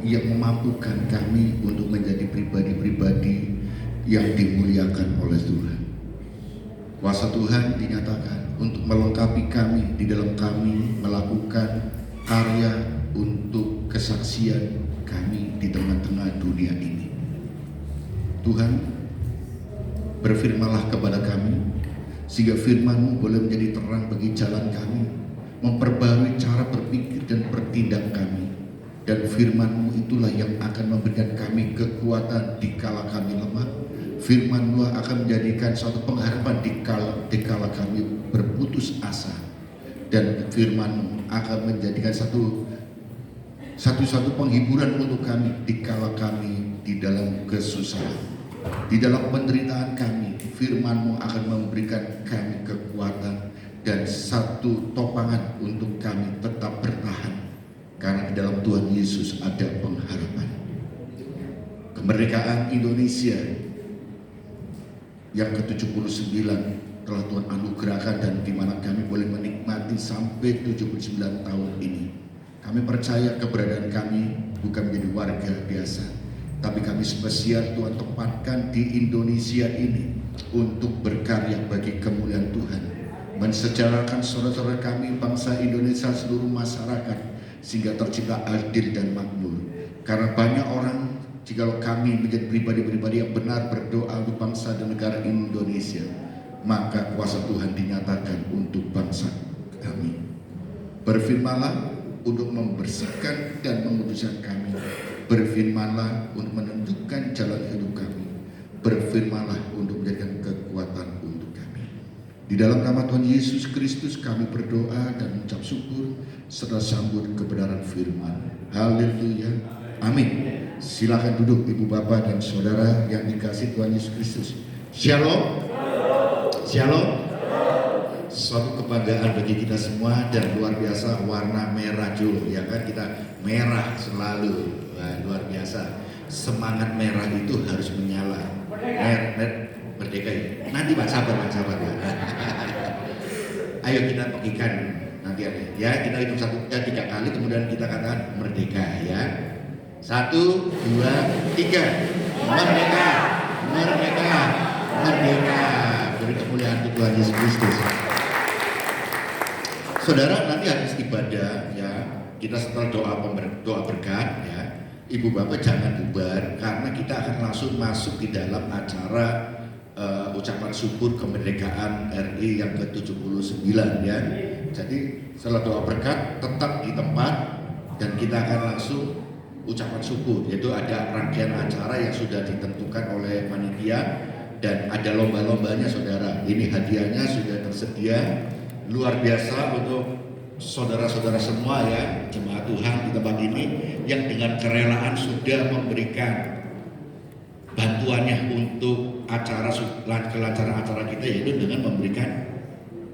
yang memampukan kami untuk menjadi pribadi-pribadi yang dimuliakan oleh Tuhan. Kuasa Tuhan dinyatakan untuk melengkapi kami di dalam kami melakukan karya untuk kesaksian kami di tengah-tengah dunia ini. Tuhan, berfirmanlah kepada kami sehingga firman-Mu boleh menjadi terang bagi jalan kami, memperbarui cara berpikir dan bertindak kami. Dan firman-Mu itulah yang akan memberikan kami kekuatan di kala kami lemah. Firman-Mu akan menjadikan suatu pengharapan di kala kami berputus asa. Dan firman-Mu akan menjadikan satu penghiburan untuk kami di kala kami di dalam kesusahan. Di dalam penderitaan kami, firman-Mu akan memberikan kami kekuatan dan satu topangan untuk kami tetap bertahan. Karena di dalam Tuhan Yesus ada pengharapan. Kemerdekaan Indonesia yang ke-79 telah Tuhan anugerahkan dan di mana kami boleh menikmati sampai 79 tahun ini. Kami percaya keberadaan kami bukan menjadi warga biasa, tapi kami spesial Tuhan tempatkan di Indonesia ini untuk berkarya bagi kemuliaan Tuhan, mensejarahkan saudara-saudara kami bangsa Indonesia, seluruh masyarakat, sehingga tercipta adil dan makmur. Karena banyak orang, jikalau kami menjadi pribadi-pribadi yang benar berdoa untuk bangsa dan negara Indonesia, maka kuasa Tuhan dinyatakan untuk bangsa kami. Berfirmanlah untuk membersihkan dan menguduskan kami. Berfirmanlah untuk menentukan jalan hidup kami. Berfirmanlah untuk menjadikan kekuatan untuk kami. Di dalam nama Tuhan Yesus Kristus kami berdoa dan mengucap syukur serta sambut kebenaran firman. Haleluya. Amin. Silakan duduk ibu bapak dan saudara yang dikasihi Tuhan Yesus Kristus. Shalom. Shalom. Suatu kebanggaan bagi kita semua dan luar biasa warna merah Jul, ya kan, kita merah selalu. Wah, luar biasa. Semangat merah itu harus menyala. Merdeka ya. Nanti Pak sabar ya. Ayo kita bagikan nanti ada ya, kita hitung 1, 2, 3 kali kemudian kita katakan merdeka ya. 1, 2, 3. Merdeka, merdeka, merdeka. Beri kemuliaan untuk Tuhan Yesus Kristus. Saudara, nanti habis ibadah ya, kita setelah doa berkat ya, ibu bapak jangan bubar karena kita akan langsung masuk di dalam acara ucapan syukur kemerdekaan RI yang ke-79 ya. Jadi setelah doa berkat tetap di tempat dan kita akan langsung ucapan syukur, yaitu ada rangkaian acara yang sudah ditentukan oleh panitia dan ada lomba-lombanya saudara. Ini hadiahnya sudah tersedia, luar biasa untuk saudara-saudara semua ya, jemaat Tuhan di tempat ini yang dengan kerelaan sudah memberikan bantuannya untuk kelancaran acara kita, yaitu dengan memberikan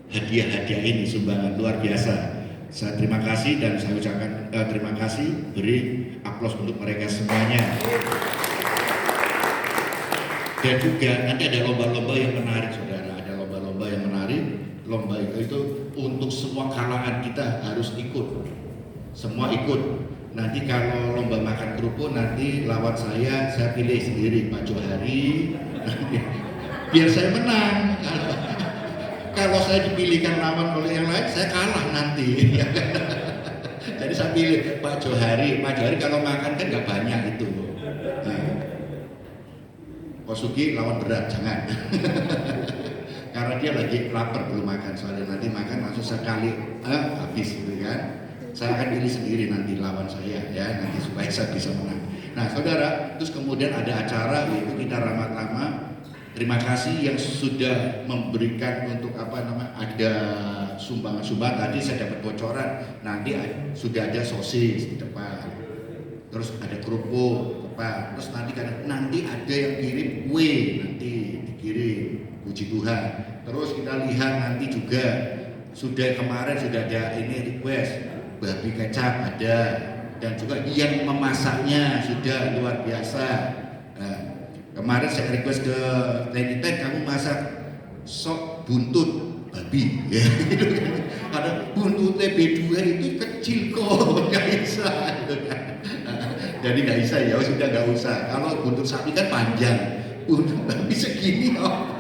hadiah-hadiah ini, sumbangan luar biasa. Saya terima kasih dan saya ucapkan terima kasih, beri aplaus untuk mereka semuanya. Dan juga nanti ada lomba-lomba yang menarik saudara, ada lomba-lomba yang menarik. Lomba itu untuk semua kalangan kita harus ikut, semua ikut. Nanti kalau lomba makan kerupuk nanti lawan saya pilih sendiri Pak Johari, biar saya menang. Kalau saya dipilihkan lawan oleh yang lain, saya kalah nanti. Jadi saya pilih Pak Johari. Pak Johari kalau makan kan nggak banyak itu. Kosugi lawan berat, jangan. Karena dia lagi lapar belum makan, soalnya nanti makan langsung sekali habis gitu kan. Saya akan pilih sendiri nanti lawan saya ya, nanti supaya saya bisa menang. Nah saudara, terus kemudian ada acara yaitu kita ramah-ramah. Terima kasih yang sudah memberikan untuk ada sumbangan-sumbangan. Tadi saya dapat bocoran, nanti sudah ada sosis di depan, terus ada kerupuk depan, terus nanti ada yang kirim kue, nanti dikirim, puji Tuhan. Terus kita lihat nanti juga kemarin sudah ada ini request babi kecap ada, dan juga yang memasaknya sudah luar biasa. Nah, kemarin saya request ke Teddy Ted, kamu masak sop buntut babi ya. Karena buntutnya B2 itu kecil kok, nggak bisa gitu kan. Jadi nggak bisa, ya sudah nggak usah. Kalau buntut sapi kan panjang, buntut babi segini. Nah,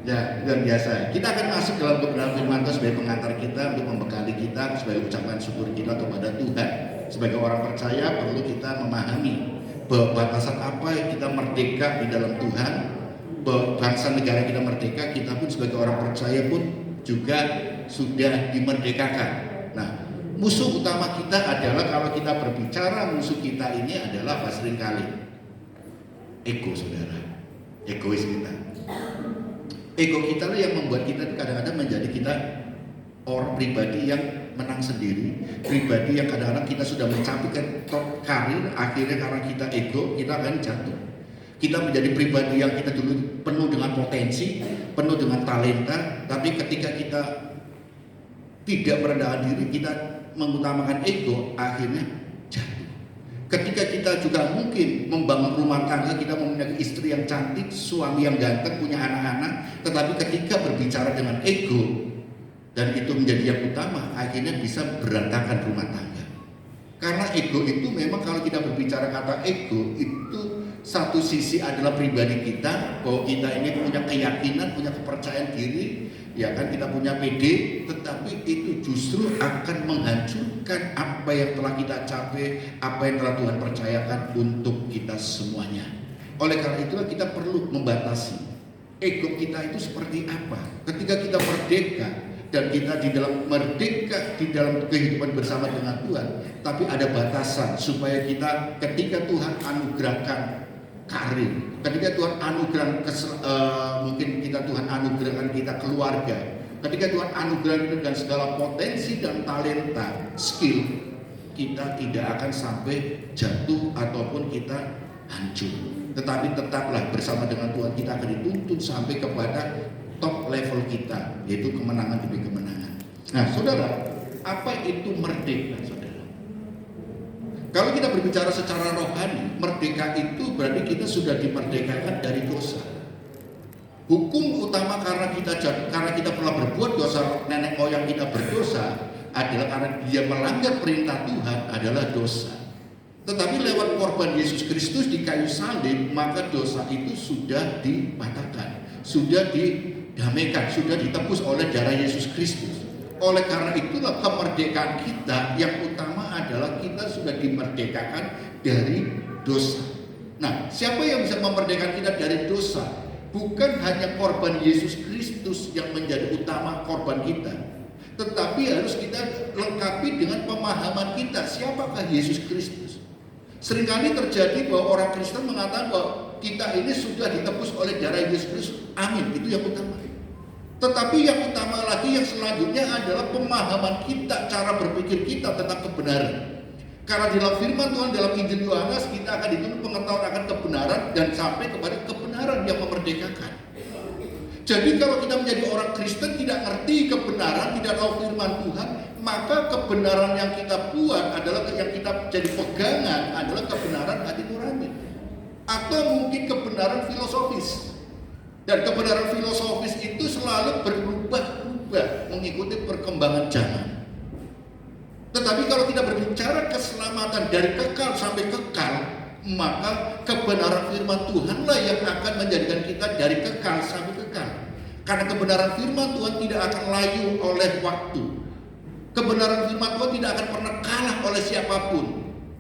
ya luar biasa. Kita akan masuk dalam kebenaran firman Tuhan sebagai pengantar kita untuk membekali kita sebagai ucapan syukur kita kepada Tuhan. Sebagai orang percaya perlu kita memahami bahwa batasan apa yang kita merdeka di dalam Tuhan, bangsa negara kita merdeka, kita pun sebagai orang percaya pun juga sudah dimerdekakan. Nah, musuh utama kita adalah, kalau kita berbicara musuh kita ini adalah apa seringkali? Ego, saudara. Egois kita. Ego kita lah yang membuat kita kadang-kadang menjadi kita orang pribadi yang menang sendiri, pribadi yang kadang-kadang kita sudah mencapai top karir, akhirnya karena kita ego, kita akan jatuh. Kita menjadi pribadi yang kita dulu penuh dengan potensi, penuh dengan talenta, tapi ketika kita tidak merendahkan diri, kita mengutamakan ego, akhirnya jatuh. Ketika kita juga mungkin membangun rumah tangga, kita mempunyai istri yang cantik, suami yang ganteng, punya anak-anak, tetapi ketika berbicara dengan ego dan itu menjadi yang utama, akhirnya bisa berantakan rumah tangga. Karena ego itu memang, kalau kita berbicara kata ego, itu satu sisi adalah pribadi kita, bahwa kita ini punya keyakinan, punya kepercayaan diri, ya kan, kita punya PD, tetapi itu justru akan menghancurkan apa yang telah kita capai, apa yang telah Tuhan percayakan untuk kita semuanya. Oleh karena itulah kita perlu membatasi ego kita itu seperti apa. Ketika kita merdeka dan kita di dalam merdeka di dalam kehidupan bersama dengan Tuhan, tapi ada batasan supaya kita, ketika Tuhan anugerahkan karir, ketika Tuhan anugerahkan mungkin Tuhan anugerahkan kita keluarga, ketika Tuhan anugerahkan kita dengan segala potensi dan talenta, skill, kita tidak akan sampai jatuh ataupun kita hancur. Tetapi tetaplah bersama dengan Tuhan, kita akan dituntun sampai kepada top level kita, yaitu kemenangan demi kemenangan. Nah, saudara, apa itu merdeka, saudara? Kalau kita berbicara secara rohani, merdeka itu berarti kita sudah dimerdekakan dari dosa. Hukum utama karena kita pernah berbuat dosa, nenek moyang kita berdosa, adalah karena dia melanggar perintah Tuhan, adalah dosa. Tetapi lewat korban Yesus Kristus di kayu salib, maka dosa itu sudah dipatahkan, sudah didamaikan, sudah ditebus oleh darah Yesus Kristus. Oleh karena itulah kemerdekaan kita yang utama adalah kita sudah dimerdekakan dari dosa. Nah, siapa yang bisa memerdekakan kita dari dosa? Bukan hanya korban Yesus Kristus yang menjadi utama korban kita, tetapi harus kita lengkapi dengan pemahaman kita, siapakah Yesus Kristus. Seringkali terjadi bahwa orang Kristen mengatakan bahwa kita ini sudah ditebus oleh darah Yesus Kristus. Amin, itu yang utama. Tetapi yang utama lagi, yang selanjutnya adalah pemahaman kita, cara berpikir kita tentang kebenaran. Karena dalam firman Tuhan dalam Injil Yohanes, kita akan dituntut pengetahuan akan kebenaran dan sampai kepada kebenaran yang memerdekakan. Jadi kalau kita menjadi orang Kristen tidak ngerti kebenaran, tidak tahu firman Tuhan, maka kebenaran yang kita buat adalah, yang kita jadi pegangan adalah kebenaran hati nurani, atau mungkin kebenaran filosofis. Dan kebenaran filosofis itu selalu berubah-ubah mengikuti perkembangan zaman. Tetapi kalau kita berbicara keselamatan dari kekal sampai kekal, maka kebenaran firman Tuhanlah yang akan menjadikan kita dari kekal sampai kekal. Karena kebenaran firman Tuhan tidak akan layu oleh waktu. Kebenaran firman Tuhan tidak akan pernah kalah oleh siapapun.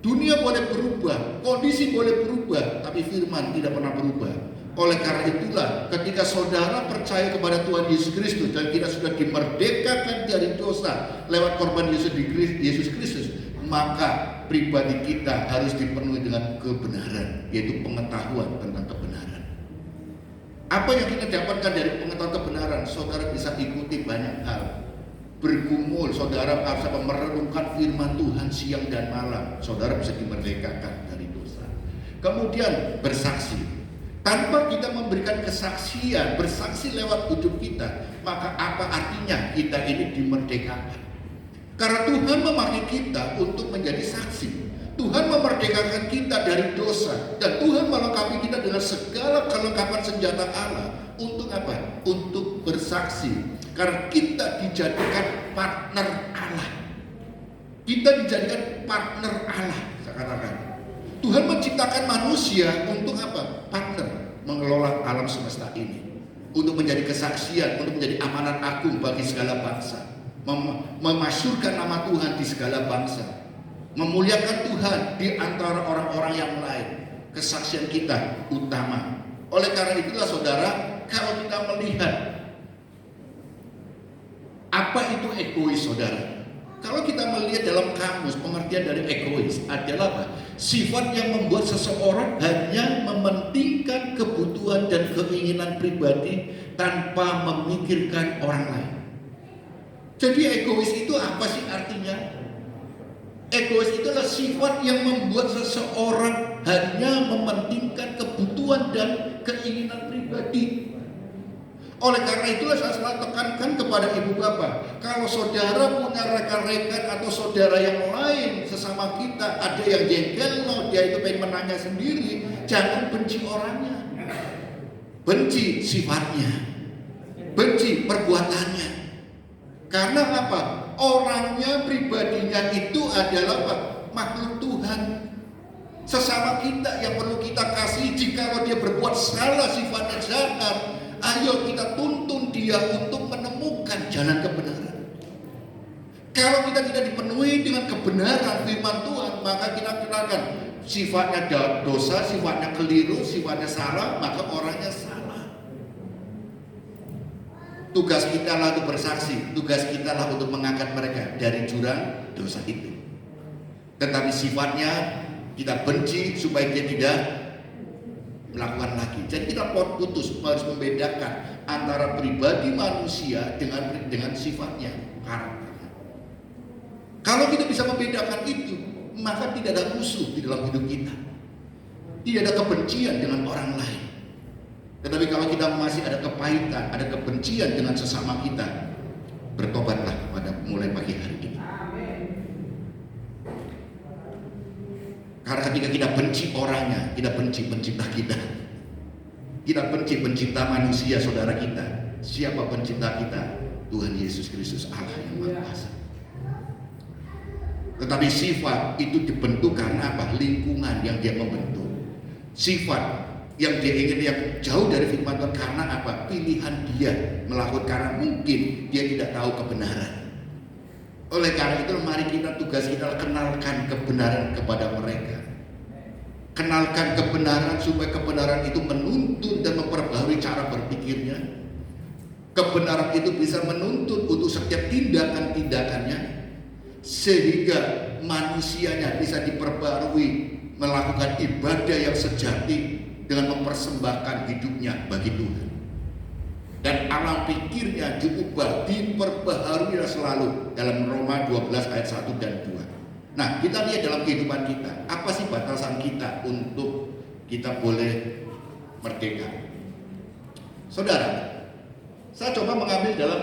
Dunia boleh berubah, kondisi boleh berubah, tapi firman tidak pernah berubah. Oleh karena itulah, ketika saudara percaya kepada Tuhan Yesus Kristus dan kita sudah dimerdekakan dari dosa lewat korban Yesus Kristus, maka pribadi kita harus dipenuhi dengan kebenaran, yaitu pengetahuan tentang kebenaran. Apa yang kita dapatkan dari pengetahuan kebenaran? Saudara bisa ikuti banyak hal. Bergumul, saudara bisa merenungkan firman Tuhan siang dan malam, saudara bisa dimerdekakan dari dosa. Kemudian bersaksi. Tanpa kita memberikan kesaksian, bersaksi lewat hidup kita, maka apa artinya kita ini dimerdekakan? Karena Tuhan memakai kita untuk menjadi saksi. Tuhan memerdekakan kita dari dosa, dan Tuhan melengkapi kita dengan segala kelengkapan senjata Allah. Untuk apa? Untuk bersaksi. Karena kita dijadikan partner Allah. Kita dijadikan partner Allah, saya katakan. Tuhan menciptakan manusia untuk apa? Partner, mengelola alam semesta ini. Untuk menjadi kesaksian, untuk menjadi amanat agung bagi segala bangsa. Memasyurkan nama Tuhan di segala bangsa. Memuliakan Tuhan di antara orang-orang yang lain. Kesaksian kita utama. Oleh karena itulah saudara, kalau kita melihat apa itu egois saudara. Kalau kita melihat dalam kamus, pengertian dari egois adalah apa? Sifat yang membuat seseorang hanya mementingkan kebutuhan dan keinginan pribadi tanpa memikirkan orang lain. Jadi egois itu apa sih artinya? Egois itulah sifat yang membuat seseorang hanya mementingkan kebutuhan dan keinginan pribadi. Oleh karena itulah saya selalu tekankan kepada ibu bapak, kalau saudara punya rekan-rekan atau saudara yang lain sesama kita, ada yang jengkel, dia itu pengen menanya sendiri, jangan benci orangnya, benci sifatnya, benci perbuatannya. Karena apa? Orangnya, pribadinya itu adalah apa? Makhluk Tuhan. Sesama kita yang perlu kita kasih. Jika dia berbuat salah, sifatnya jahat, ayo kita tuntun dia untuk menemukan jalan kebenaran. Kalau kita tidak dipenuhi dengan kebenaran firman Tuhan, maka kita katakan sifatnya dosa, sifatnya keliru, sifatnya salah, maka orangnya salah. Tugas kita lah untuk bersaksi, tugas kita lah untuk mengangkat mereka dari jurang dosa itu. Tetapi sifatnya kita benci supaya dia tidak melakukan lagi. Jadi kita putus, harus membedakan antara pribadi manusia dengan sifatnya, karakternya. Kalau kita bisa membedakan itu, maka tidak ada musuh di dalam hidup kita. Tidak ada kebencian dengan orang lain. Tetapi kalau kita masih ada kepahitan, ada kebencian dengan sesama kita, bertobatlah pada mulai pagi hari ini. Karena ketika kita benci orangnya, kita benci pencipta kita. Kita benci pencipta manusia saudara kita. Siapa pencipta kita? Tuhan Yesus Kristus, Allah yang Maha Kuasa. Tetapi sifat itu dibentuk karena apa? Lingkungan yang dia membentuk. Sifat yang dia ingin yang jauh dari firman Tuhan karena apa? Pilihan dia melakukan karena mungkin dia tidak tahu kebenaran. Oleh karena itu mari kita tugas kita kenalkan kebenaran kepada mereka. Kenalkan kebenaran supaya kebenaran itu menuntun dan memperbaharui cara berpikirnya. Kebenaran itu bisa menuntun untuk setiap tindakan-tindakannya sehingga manusianya bisa diperbarui melakukan ibadah yang sejati dengan mempersembahkan hidupnya bagi Tuhan. Dan alam pikirnya diubah, diperbaharui selalu dalam Roma 12 ayat 1 dan 2. Nah, kita lihat dalam kehidupan kita, apa sih batasan kita untuk kita boleh merdeka? Saudara, saya coba mengambil dalam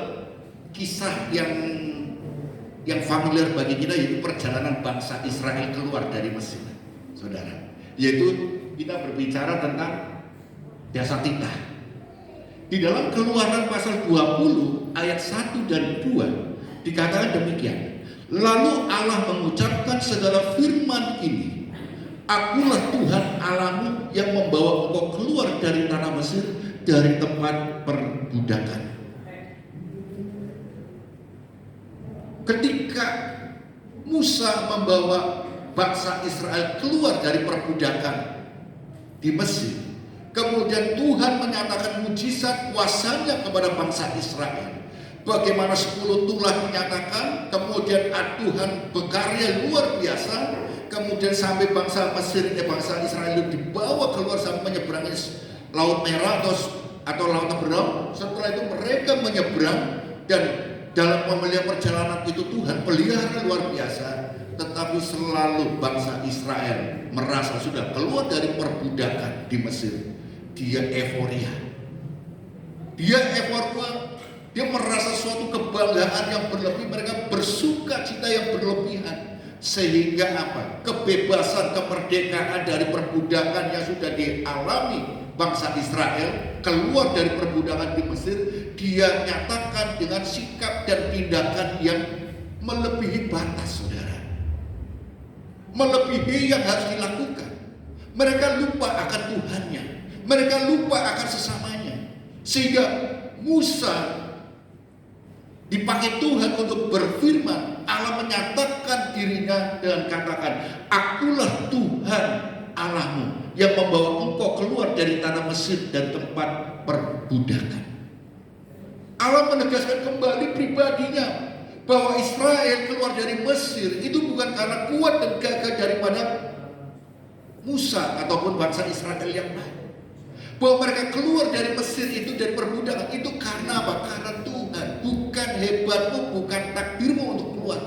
kisah yang familiar bagi kita, yaitu perjalanan bangsa Israel keluar dari Mesir. Saudara, yaitu kita berbicara tentang dasar titah. Di dalam Keluaran pasal 20 ayat 1 dan 2 dikatakan demikian. Lalu Allah mengucapkan segala firman ini, Akulah Tuhan Allahmu yang membawa engkau keluar dari tanah Mesir, dari tempat perbudakan. Ketika Musa membawa bangsa Israel keluar dari perbudakan di Mesir, kemudian Tuhan menyatakan mujizat kuasanya kepada bangsa Israel. Bagaimana 10 tulah dinyatakan, kemudian Tuhan berkarya luar biasa, kemudian sampai bangsa Mesir, bangsa Israel itu dibawa keluar sampai menyeberangi Laut Merah atau Laut Teberau. Setelah itu mereka menyeberang dan dalam pemeliharaan perjalanan itu Tuhan pelihara luar biasa. Tetapi selalu bangsa Israel merasa sudah keluar dari perbudakan di Mesir. Dia euforia. Dia merasa suatu kebanggaan yang berlebih. Mereka bersuka cita yang berlebihan. Sehingga apa? Kebebasan, kemerdekaan dari perbudakan yang sudah dialami bangsa Israel keluar dari perbudakan di Mesir, dia nyatakan dengan sikap dan tindakan yang melebihi batas, saudara. melebihi yang harus dilakukan. Mereka lupa akan Tuhannya, mereka lupa akan sesamanya, sehingga Musa dipakai Tuhan untuk berfirman. Allah menyatakan dirinya dengan katakan, akulah Tuhan Allahmu yang membawa engkau keluar dari tanah Mesir dan tempat perbudakan. Allah menegaskan kembali pribadinya bahwa Israel keluar dari Mesir itu bukan karena kuat dan gagah daripada Musa ataupun bangsa Israel yang lain. Bahwa mereka keluar dari Mesir itu, dari perbudakan itu karena apa? Karena Tuhan. Bukan hebatmu, bukan takdirmu untuk keluar,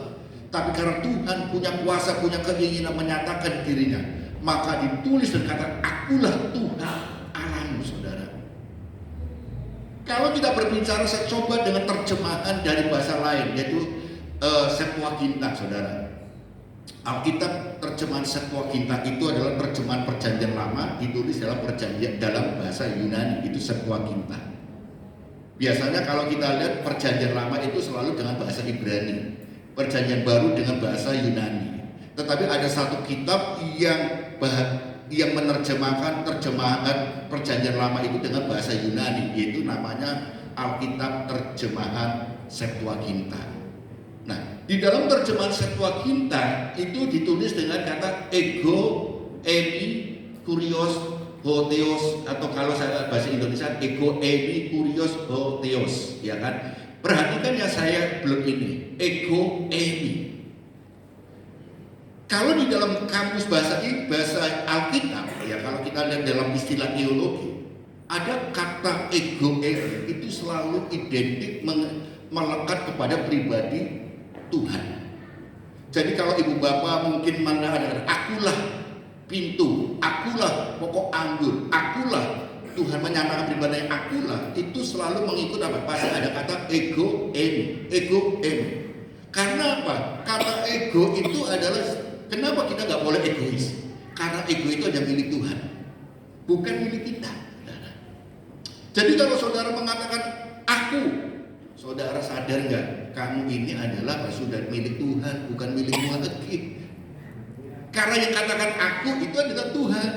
tapi karena Tuhan punya kuasa, punya keinginan menyatakan dirinya. Maka ditulis dan kata, akulah Tuhan Allahmu, saudara. Kalau kita berbicara, saya coba dengan terjemahan dari bahasa lain, yaitu Septuaginta, saudara. Alkitab terjemahan Septuaginta itu adalah terjemahan Perjanjian Lama, ditulis dalam bahasa Yunani, itu Septuaginta. Biasanya kalau kita lihat Perjanjian Lama itu selalu dengan bahasa Ibrani, Perjanjian Baru dengan bahasa Yunani. Tetapi ada satu kitab yang menerjemahkan terjemahan Perjanjian Lama itu dengan bahasa Yunani, yaitu namanya Alkitab terjemahan Septuaginta. Nah, di dalam terjemahan Septuaginta itu ditulis dengan kata ego, emi, kurios, hotheos, atau kalau saya bahasa Indonesia ego, emi, kurios, hotheos, ya kan? Perhatikan yang saya belum ini, ego, emi. Kalau di dalam kamus bahasa Alkitab, ya kalau kita lihat dalam istilah teologi, ada kata ego, emi itu selalu identik melekat kepada pribadi Tuhan. Jadi kalau ibu bapak mungkin mana ada akulah pintu, akulah pokok anggur, akulah, Tuhan menyatakan pribadi akulah, itu selalu mengikut apa? Pasti ada kata ego, emi, ego, emi. Karena apa? Kata ego itu adalah, kenapa kita nggak boleh egois? Karena ego itu hanya milik Tuhan, bukan milik kita. Jadi kalau saudara mengatakan aku, saudara sadar nggak? Kamu ini adalah sudah milik Tuhan, bukan milik Tuhan lagi. Karena yang katakan aku itu adalah Tuhan,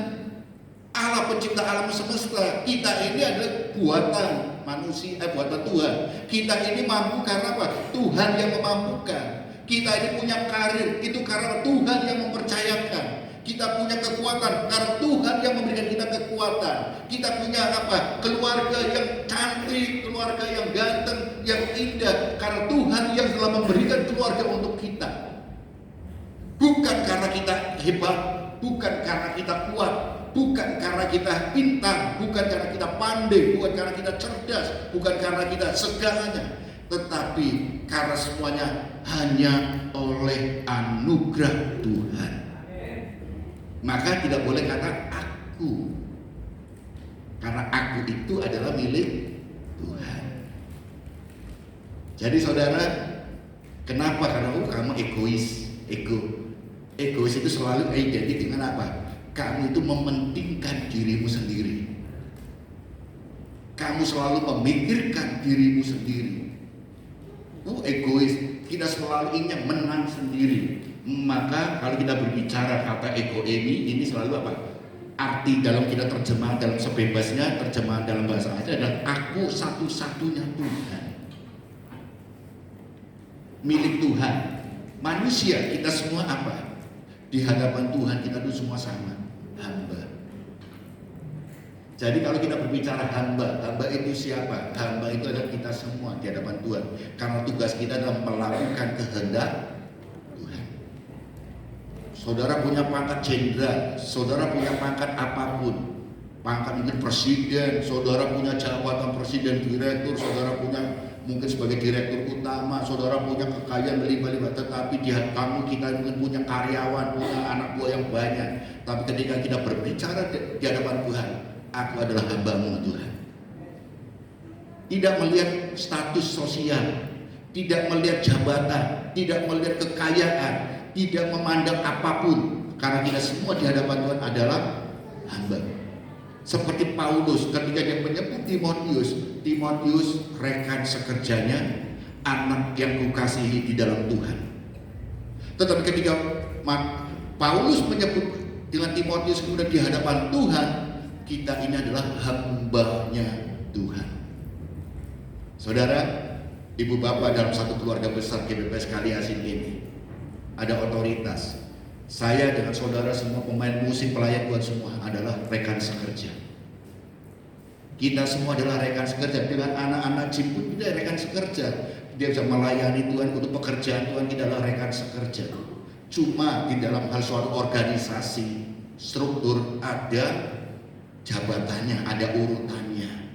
Allah pencipta alam semesta. Kita ini adalah buatan manusia, buatan Tuhan. Kita ini mampu karena apa? Tuhan yang memampukan. Kita ini punya karir, itu karena Tuhan yang mempercayakan. Kita punya kekuatan karena Tuhan yang memberikan kita kekuatan. Kita punya apa? Keluarga yang cantik, keluarga yang ganteng, yang indah, karena Tuhan yang telah memberikan keluarga untuk kita. Bukan karena kita hebat, bukan karena kita kuat, bukan karena kita pintar, bukan karena kita pandai, bukan karena kita cerdas, bukan karena kita segalanya, tetapi karena semuanya hanya oleh anugerah Tuhan. Maka tidak boleh kata aku, karena aku itu adalah milik Tuhan. Jadi saudara, kenapa? Karena kamu egois. Egois itu selalu identik dengan apa? Kamu itu mementingkan dirimu sendiri. Kamu selalu memikirkan dirimu sendiri. Egois, kita selalu ingin menang sendiri. Maka kalau kita berbicara kata ego ini selalu apa? Arti dalam kita terjemahan dalam sebebasnya, terjemahan dalam bahasa asli adalah aku satu-satunya Tuhan, milik Tuhan. Manusia kita semua apa? Di hadapan Tuhan kita itu semua sama, hamba. Jadi kalau kita berbicara hamba itu siapa? Hamba itu adalah kita semua di hadapan Tuhan. Karena tugas kita adalah melakukan kehendak Tuhan. Saudara punya pangkat jenderal, saudara punya pangkat apapun, pangkat mungkin presiden, saudara punya jabatan presiden, direktur, saudara punya mungkin sebagai direktur utama, saudara punya kekayaan berlimpah-limpah, tetapi kita mungkin punya karyawan, punya anak buah yang banyak. Tapi ketika kita berbicara di hadapan Tuhan, aku adalah hamba-Mu Tuhan. Tidak melihat status sosial, tidak melihat jabatan, tidak melihat kekayaan, tidak memandang apapun, karena kita semua di hadapan Tuhan adalah hamba. Seperti Paulus ketika dia menyebut Timotius rekan sekerjanya, anak yang kukasihi di dalam Tuhan. Tetapi ketika Paulus menyebut dengan Timotius kemudian di hadapan Tuhan, kita ini adalah hamba-Nya Tuhan. Saudara, ibu bapak dalam satu keluarga besar GBPS Kaliasin ini ada otoritas. Saya dengan saudara semua pemain musik, pelayan Tuhan semua adalah rekan sekerja. Kita semua adalah rekan sekerja. Dengan anak-anak Jim pun kita rekan sekerja. Dia bisa melayani Tuhan untuk pekerjaan Tuhan, kita adalah rekan sekerja. Cuma di dalam hal suatu organisasi, struktur ada jabatannya, ada urutannya.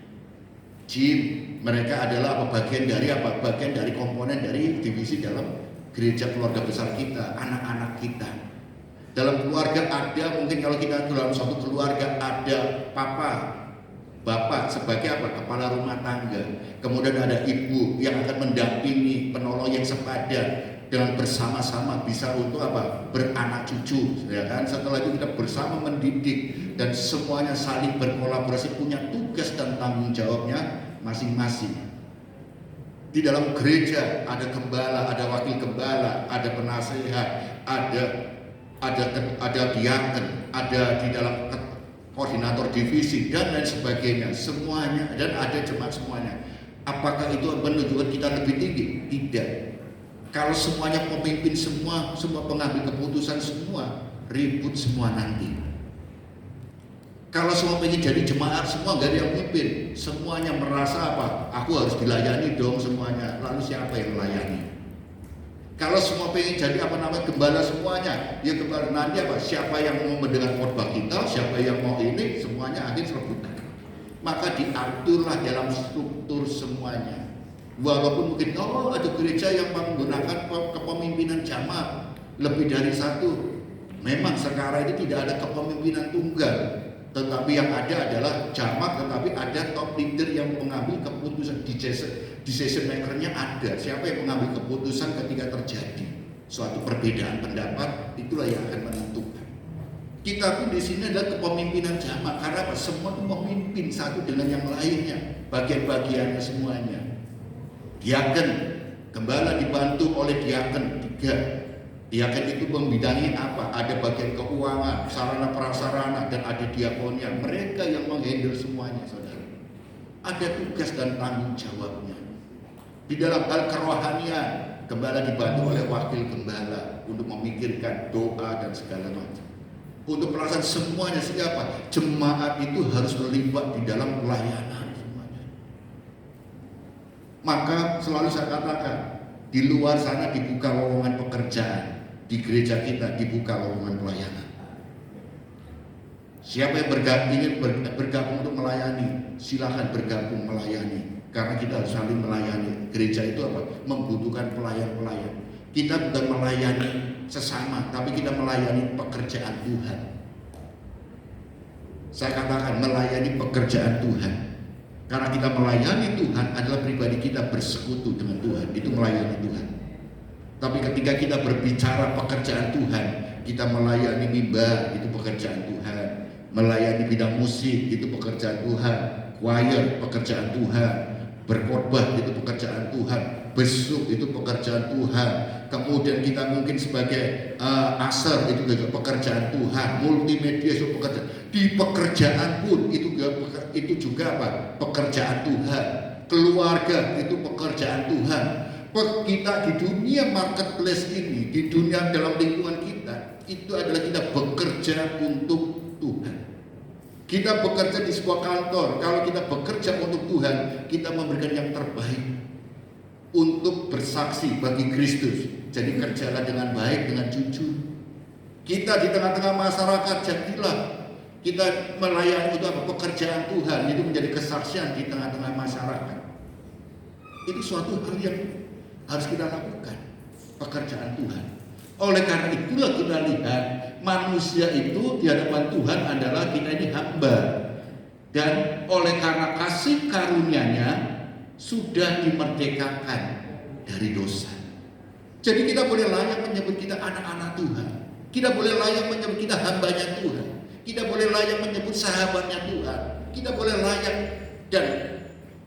Jim, mereka adalah bagian dari bagian dari komponen dari divisi dalam gereja keluarga besar kita, anak-anak kita. Dalam keluarga ada, mungkin kalau kita dalam satu keluarga ada bapak sebagai kepala rumah tangga. Kemudian ada ibu yang akan mendampingi, penolong yang sepadan, dengan bersama-sama bisa untuk beranak cucu, ya kan? Setelah itu kita bersama mendidik dan semuanya saling berkolaborasi, punya tugas dan tanggung jawabnya masing-masing. Di dalam gereja ada gembala, ada wakil gembala, ada penasehat, ada diaken, ada di dalam koordinator divisi dan lain sebagainya, semuanya, dan ada jemaat semuanya. Apakah itu menunjukkan kita lebih tinggi? Tidak. Kalau semuanya pemimpin semua pengambil keputusan semua, ribut semua nanti. Kalau semua pengen jadi jemaat semua nggak ada yang mimpin, semuanya merasa aku harus dilayani dong semuanya. Lalu siapa yang melayani? Kalau semua pengen jadi gembala semuanya, ya gembala nanti siapa yang mau mendengar khotbah kita, siapa yang mau ini, semuanya akhirnya rebutan. Maka diaturlah dalam struktur semuanya. Walaupun mungkin ada gereja yang menggunakan kepemimpinan jamaat lebih dari satu. Memang sekarang ini tidak ada kepemimpinan tunggal, tetapi yang ada adalah jamaat, tetapi ada top leader yang mengambil keputusan, decision makernya ada. Siapa yang mengambil keputusan ketika terjadi suatu perbedaan pendapat, itulah yang akan menentukan. Kita pun di sini adalah kepemimpinan jamaat, karena semua itu memimpin satu dengan yang lainnya, bagian-bagiannya semuanya. Diaken, gembala dibantu oleh diaken 3. Diaken itu membidangi ada bagian keuangan, sarana prasarana, dan ada diakonia. Mereka yang menghandle semuanya, saudara. Ada tugas dan tanggung jawabnya. Di dalam hal kerohanian, gembala dibantu oleh wakil gembala untuk memikirkan doa dan segala macam. Untuk pelaksanaan semuanya siapa? Jemaat itu harus terlibat di dalam pelayanan. Maka selalu saya katakan, di luar sana dibuka lowongan pekerjaan, di gereja kita dibuka lowongan pelayanan. Siapa yang ingin bergabung untuk melayani, silakan bergabung melayani. Karena kita harus saling melayani. Gereja itu membutuhkan pelayan-pelayan. Kita bukan melayani sesama, tapi kita melayani pekerjaan Tuhan. Saya katakan melayani pekerjaan Tuhan. Karena kita melayani Tuhan adalah pribadi kita bersekutu dengan Tuhan, itu melayani Tuhan. Tapi ketika kita berbicara pekerjaan Tuhan, kita melayani mimbar, itu pekerjaan Tuhan. Melayani bidang musik, itu pekerjaan Tuhan. Choir, pekerjaan Tuhan. Berkhotbah, itu pekerjaan Tuhan. Besuk, itu pekerjaan Tuhan. Kemudian kita mungkin sebagai aser, itu juga pekerjaan Tuhan. Multimedia, itu pekerjaan. Di pekerjaan pun itu juga pekerjaan Tuhan. Keluarga itu pekerjaan Tuhan. Kita di dunia marketplace ini, di dunia dalam lingkungan kita, itu adalah kita bekerja untuk Tuhan. Kita bekerja di sebuah kantor. Kalau kita bekerja untuk Tuhan, kita memberikan yang terbaik untuk bersaksi bagi Kristus. Jadi kerjalah dengan baik, dengan jujur. Kita di tengah-tengah masyarakat, jadilah kita melayani itu pekerjaan Tuhan, itu menjadi kesaksian di tengah-tengah masyarakat. Itu suatu hal yang harus kita lakukan, pekerjaan Tuhan. Oleh karena itulah kita lihat manusia itu di hadapan Tuhan adalah kita ini hamba. Dan oleh karena kasih karunia-Nya sudah dimerdekakan dari dosa. Jadi kita boleh layak menyebut kita anak-anak Tuhan. Kita boleh layak menyebut kita hambanya Tuhan. Kita boleh layak menyebut sahabatnya Tuhan. Kita boleh layak, dan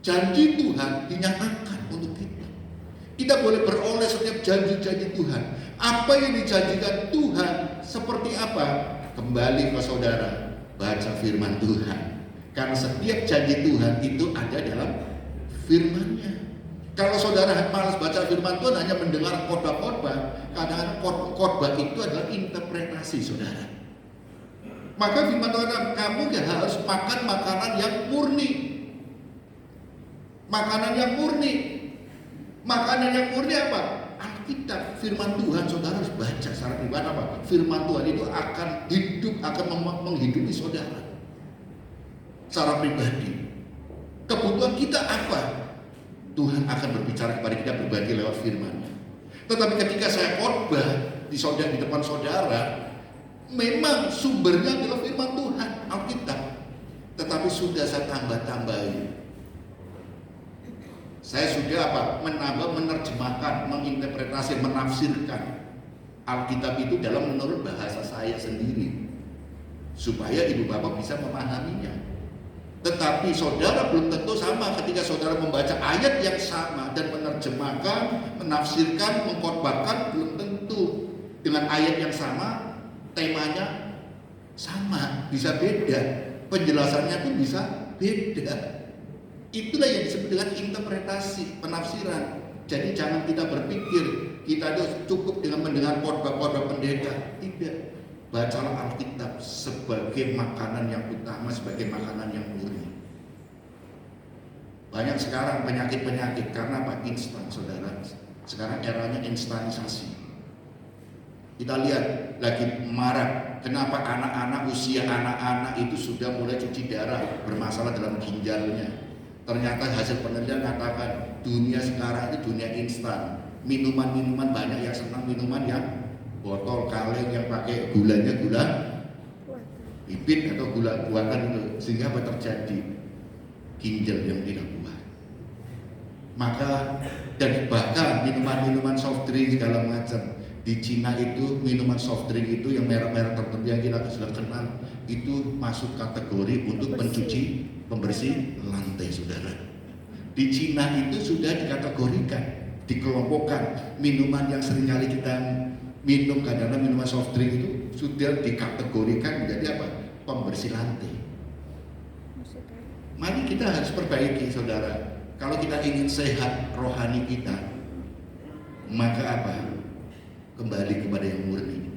janji Tuhan dinyatakan untuk kita. Kita boleh beroleh setiap janji-janji Tuhan. Apa yang dijanjikan Tuhan seperti apa? Kembali ke saudara, baca firman Tuhan. Karena setiap janji Tuhan itu ada dalam firman-Nya. Kalau saudara malas baca firman Tuhan, hanya mendengar khotbah-khotbah, kadang-kadang khotbah itu adalah interpretasi saudara. Maka firman Tuhan, kamu harus makan makanan yang murni. Makanan yang murni. Makanan yang murni apa? Alkitab, firman Tuhan. Saudara harus baca secara pribadi apa? Firman Tuhan itu akan hidup, akan menghidupi saudara secara pribadi. Kebutuhan kita apa? Tuhan akan berbicara kepada kita pribadi lewat firman-Nya. Tetapi ketika saya khotbah di depan saudara, memang sumbernya adalah firman Tuhan, Alkitab. Tetapi sudah saya tambah-tambahin. Saya sudah menambah, menerjemahkan, menginterpretasi, menafsirkan Alkitab itu dalam menurut bahasa saya sendiri, supaya ibu bapak bisa memahaminya. Tetapi saudara belum tentu sama ketika saudara membaca ayat yang sama dan menerjemahkan, menafsirkan, mengkhotbahkan, belum tentu dengan ayat yang sama, temanya sama, bisa beda, penjelasannya pun bisa beda. Itulah yang disebut dengan interpretasi, penafsiran. Jadi jangan kita berpikir kita itu cukup dengan mendengar khotbah-khotbah pendeta. Tidak. Bacalah Alkitab sebagai makanan yang utama, sebagai makanan yang murni. Banyak sekarang penyakit-penyakit karena apa? Instan, saudara. Sekarang eranya instanisasi. Kita lihat lagi marak. Kenapa anak-anak, usia anak-anak itu sudah mulai cuci darah, bermasalah dalam ginjalnya. Ternyata hasil penelitian katakan dunia sekarang itu dunia instan. Minuman-minuman banyak yang senang minuman yang botol kaleng yang pakai gulanya gula bibit atau gula buatan itu, sehingga apa terjadi? Ginjal yang tidak kuat. Maka dan bahkan minuman-minuman soft drink segala macam di Cina itu, minuman soft drink itu yang merek-merek tertentu yang kita sudah kenal itu masuk kategori untuk pencuci, pembersih lantai, saudara. Di Cina itu sudah dikategorikan, dikelompokkan minuman yang seringkali kita minum, kadang-kadang minuman soft drink itu sudah dikategorikan menjadi apa? Pembersih lantai. Mari kita harus perbaiki, saudara. Kalau kita ingin sehat rohani kita, maka apa? Kembali kepada yang murni.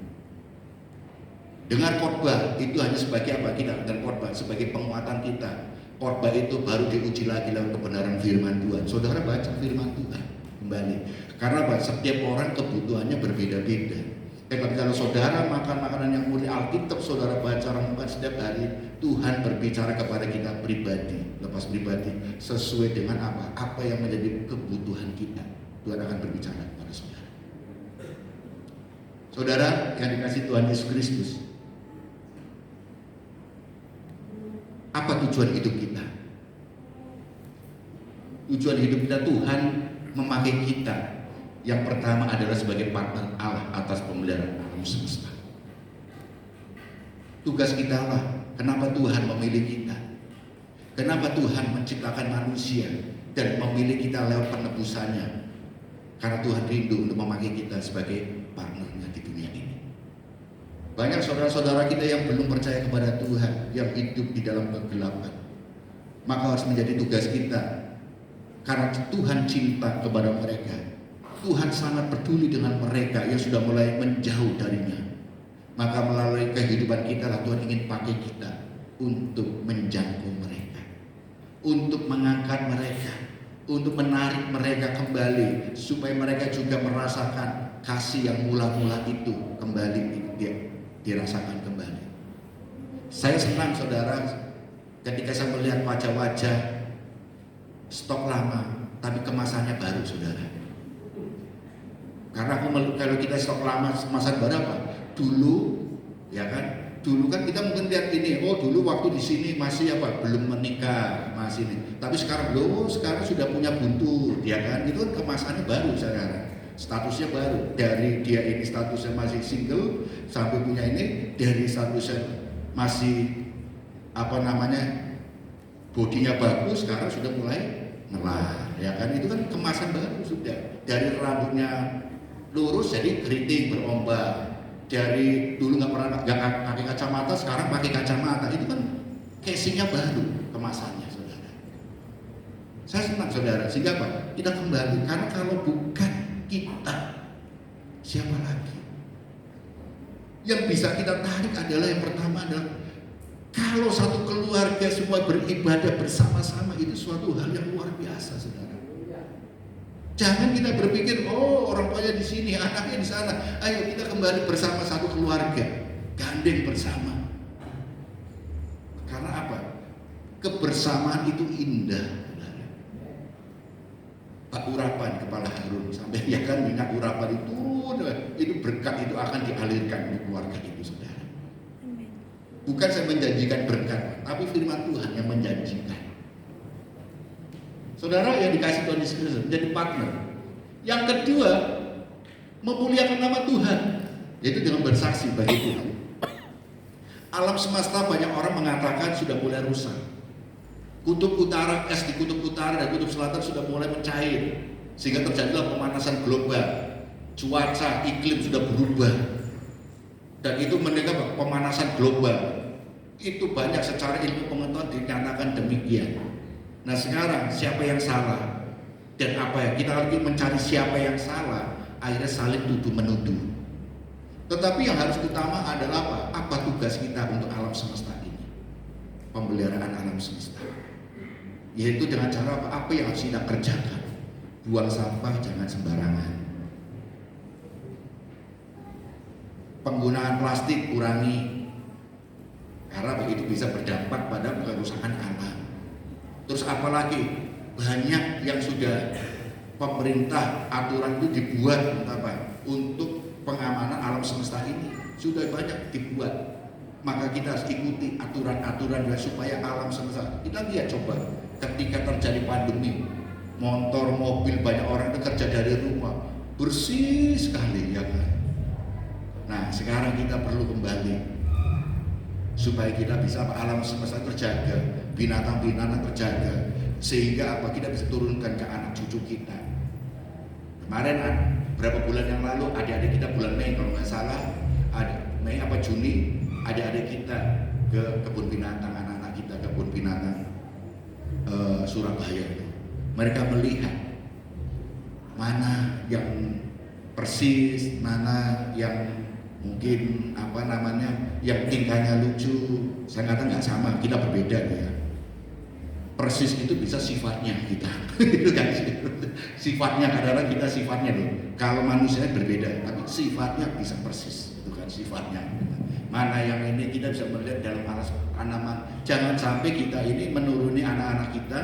Dengar khotbah itu hanya sebagai apa? Kita dengar khotbah sebagai penguatan kita. Khotbah itu baru diuji lagi dalam kebenaran firman Tuhan. Saudara baca firman Tuhan kembali. Karena apa? Setiap orang kebutuhannya berbeda-beda. Tapi kalau saudara makan makanan yang murni, Alkitab saudara baca, renungkan setiap hari, Tuhan berbicara kepada kita pribadi, lepas pribadi, sesuai dengan apa? Apa yang menjadi kebutuhan kita. Tuhan akan berbicara kepada saudara. Saudara yang dikasih Tuhan Yesus Kristus, apa tujuan hidup kita? Tujuan hidup kita, Tuhan memakai kita. Yang pertama adalah sebagai partner Allah atas pemeliharaan alam semesta. Tugas kita lah. Kenapa Tuhan memilih kita? Kenapa Tuhan menciptakan manusia dan memilih kita lewat penebusannya? Karena Tuhan rindu untuk memakai kita sebagai partnernya di dunia ini. Banyak saudara-saudara kita yang belum percaya kepada Tuhan, yang hidup di dalam kegelapan. Maka harus menjadi tugas kita. Karena Tuhan cinta kepada mereka. Tuhan sangat peduli dengan mereka yang sudah mulai menjauh darinya. Maka melalui kehidupan kita lah Tuhan ingin pakai kita untuk menjangkau mereka, untuk mengangkat mereka, untuk menarik mereka kembali, supaya mereka juga merasakan kasih yang mula-mula itu kembali dirasakan kembali. Saya senang, saudara, ketika saya melihat wajah-wajah stok lama tapi kemasannya baru, saudara. Karena kalau kita stok lama kemasan baru apa? Dulu, ya kan? Dulu kan kita mungkin lihat ini, oh dulu waktu di sini masih apa? Belum menikah, masih ini. Tapi sekarang sekarang sudah punya buntut, ya kan? Itu kan kemasannya baru sekarang. Statusnya baru. Dari dia ini statusnya masih single sampai punya ini, dari statusnya masih bodinya bagus, sekarang sudah mulai ngelar, ya kan? Itu kan kemasan baru sudah. Dari rambutnya lurus jadi keriting berombak, dari dulu nggak pernah nggak pakai kacamata, sekarang pakai kacamata. Itu kan casingnya baru, kemasannya, saudara. Saya senang, saudara. Sehingga apa? Kita kembali. Karena kalau bukan kita, siapa lagi? Yang bisa kita tarik adalah yang pertama adalah kalau satu keluarga semua beribadah bersama-sama, itu suatu hal yang luar biasa, saudara. Jangan kita berpikir, oh orang tuanya di sini, anaknya di sana. Ayo kita kembali bersama satu keluarga, gandeng bersama. Karena apa? Kebersamaan itu indah. Pak Urapan, kepala Harun, sampai ya kan minyak urapan itu berkat itu akan dialirkan di keluarga itu, saudara. Bukan saya menjanjikan berkat, tapi firman Tuhan yang menjanjikan. Saudara yang dikasih Tuhan Yesus Kristus menjadi partner. Yang kedua, memuliakan nama Tuhan, yaitu dengan bersaksi bagi Tuhan. Alam semesta banyak orang mengatakan sudah mulai rusak. Kutub utara, es di kutub utara dan kutub selatan sudah mulai mencair, sehingga terjadilah pemanasan global. Cuaca, iklim sudah berubah. Dan itu mendengar pemanasan global. Itu banyak secara ilmu pengetahuan dinyatakan demikian. Nah sekarang siapa yang salah dan apa ya? Kita lagi mencari siapa yang salah, akhirnya saling tuduh menuduh. Tetapi yang harus utama adalah apa? Apa tugas kita untuk alam semesta ini? Pemeliharaan alam semesta. Yaitu dengan cara apa? Apa yang harus kita kerjakan? Buang sampah jangan sembarangan. Penggunaan plastik kurangi, karena begitu bisa berdampak pada kerusakan alam. Terus apalagi banyak yang sudah pemerintah aturan itu dibuat untuk apa? Untuk pengamanan alam semesta ini sudah banyak dibuat. Maka kita harus ikuti aturan-aturan supaya alam semesta. Kita lihat coba ketika terjadi pandemi, motor, mobil banyak orang itu kerja dari rumah, bersih sekali ya kan. Nah sekarang kita perlu kembali supaya kita bisa alam semesta terjaga, binatang-binatang terjaga, sehingga apa kita bisa turunkan ke anak cucu kita. Kemarin berapa bulan yang lalu adik-adik kita bulan Mei kalau nggak salah, Mei apa Juni, adik-adik kita ke kebun binatang, anak-anak kita ke kebun binatang Surabaya itu. Mereka melihat mana yang persis, mana yang mungkin apa namanya yang tingkahnya lucu. Saya kata nggak sama, kita berbeda ya. Persis itu bisa sifatnya kita. Itu kan sifatnya kadang-kadang kita sifatnya loh. Kalau manusia berbeda, tapi sifatnya bisa persis. Itu kan sifatnya. Mana yang ini kita bisa melihat dalam tanaman. Jangan sampai kita ini menuruni anak-anak kita.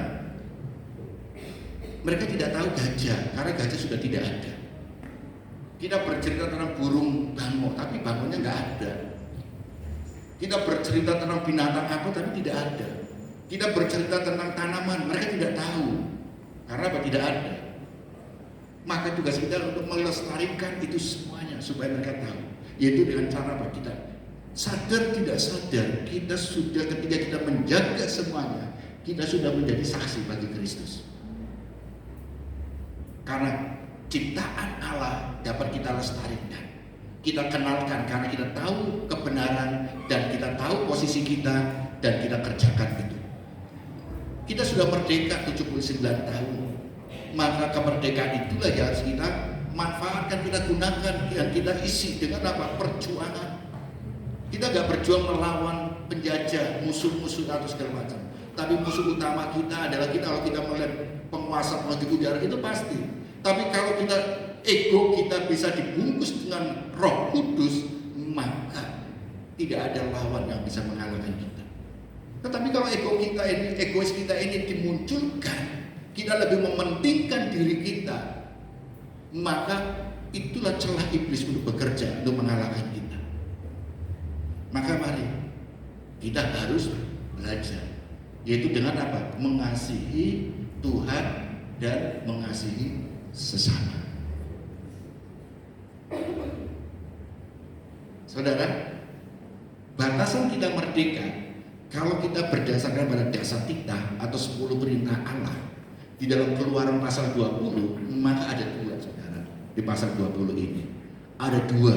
Mereka tidak tahu gajah, karena gajah sudah tidak ada. Kita bercerita tentang burung bango, tapi bangonya nggak ada. Kita bercerita tentang binatang apa, tapi tidak ada. Kita bercerita tentang tanaman, mereka tidak tahu. Karena apa? Tidak ada. Maka tugas kita untuk melestarikan itu semuanya supaya mereka tahu. Yaitu dengan cara apa? Kita sadar tidak sadar, kita sudah ketika kita menjaga semuanya, kita sudah menjadi saksi bagi Kristus. Karena ciptaan Allah dapat kita lestarikan, kita kenalkan karena kita tahu kebenaran dan kita tahu posisi kita dan kita kerjakan itu. Kita sudah merdeka 79 tahun, maka kemerdekaan itulah yang harus kita manfaatkan, kita gunakan dan kita isi dengan apa? Perjuangan. Kita gak berjuang melawan penjajah, musuh-musuh atau segala macam. Tapi musuh utama kita adalah kita, kalau kita melihat penguasa politik udara itu pasti. Tapi kalau kita ego kita bisa dibungkus dengan Roh Kudus, maka tidak ada lawan yang bisa mengalahkan kita. Tetapi kalau ego kita ini, egois kita ini dimunculkan, kita lebih mementingkan diri kita, maka itulah celah iblis untuk bekerja untuk mengalahkan kita. Maka mari kita harus belajar, yaitu dengan apa? Mengasihi Tuhan dan mengasihi sesama. Saudara, batasan kita merdeka kalau kita berdasarkan pada dasar kita atau 10 perintah Allah di dalam Keluaran pasal 20, maka ada dua, saudara. Di pasal 20 ini ada dua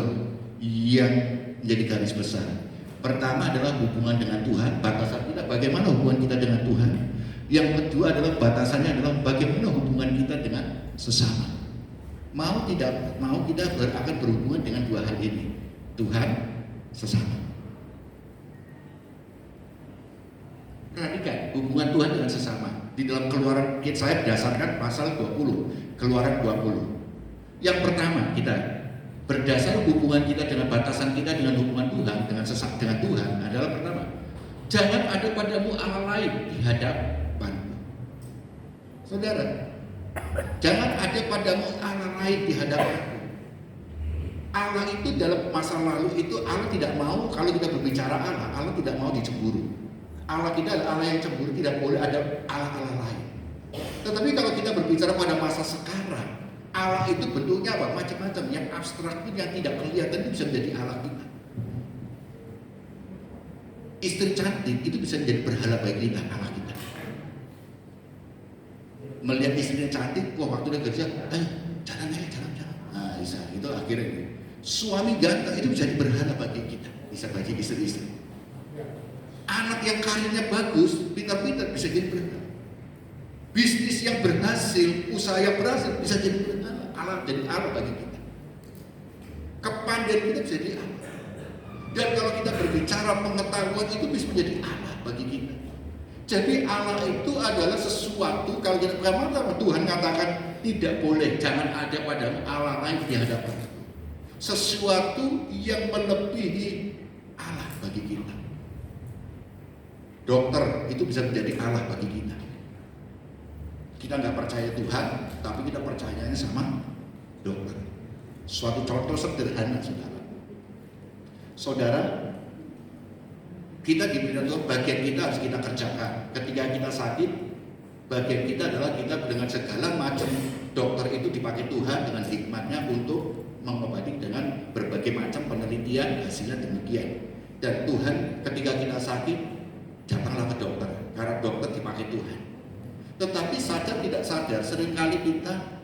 yang menjadi garis besar. Pertama adalah hubungan dengan Tuhan, batasan kita bagaimana hubungan kita dengan Tuhan. Yang kedua adalah batasannya adalah bagaimana hubungan kita dengan sesama. Mau tidak mau kita akan berhubungan dengan dua hal ini, Tuhan, sesama. Perhatikan hubungan Tuhan dengan sesama. Di dalam Keluaran, saya berdasarkan pasal 20, Keluaran 20. Yang pertama, kita berdasar hubungan kita dengan batasan kita dengan hubungan Tuhan, dengan sesama dengan Tuhan adalah pertama, jangan ada padamu Allah lain di hadapanmu. Saudara, jangan ada padamu Allah lain di hadapanmu. Allah itu dalam masa lalu itu Allah tidak mau kalau kita berbicara Allah tidak mau dicemburu. Allah kita adalah Allah yang cemburu, tidak boleh ada Allah-Allah lain. Tetapi kalau kita berbicara pada masa sekarang, Allah itu bentuknya apa? Macam-macam, yang abstrak pun yang tidak kelihatan itu bisa menjadi Allah kita. Istri cantik itu bisa menjadi berhala bagi kita, Allah kita. Melihat istrinya cantik, wah waktu dia kerja, jalan. Nah, bisa, itu akhirnya. Suami ganteng itu bisa jadi berhala bagi kita, bisa bagi istri-istri. Anak yang karirnya bagus, pintar-pintar bisa jadi berhala. Bisnis yang berhasil, usaha yang berhasil bisa jadi berhala. Allah jadi Allah bagi kita. Kepandaian kita bisa jadi Allah. Dan kalau kita berbicara pengetahuan itu bisa menjadi Allah bagi kita. Jadi Allah itu adalah sesuatu, kalau kita berkata Tuhan katakan tidak boleh, jangan ada padamu Allah lain di hadapan. Sesuatu yang melebihi Allah bagi kita. Dokter itu bisa menjadi Allah bagi kita. Kita nggak percaya Tuhan, tapi kita percayanya sama dokter. Suatu contoh sederhana, saudara, kita diberikan Tuhan, bagian kita harus kita kerjakan. Ketika kita sakit, bagian kita adalah kita dengan segala macam dokter itu dipakai Tuhan dengan hikmatnya untuk mengobati dengan berbagai macam penelitian, hasilnya demikian. Dan Tuhan ketika kita sakit, datanglah ke dokter, karena dokter dipakai Tuhan. Tetapi sadar tidak sadar, seringkali kita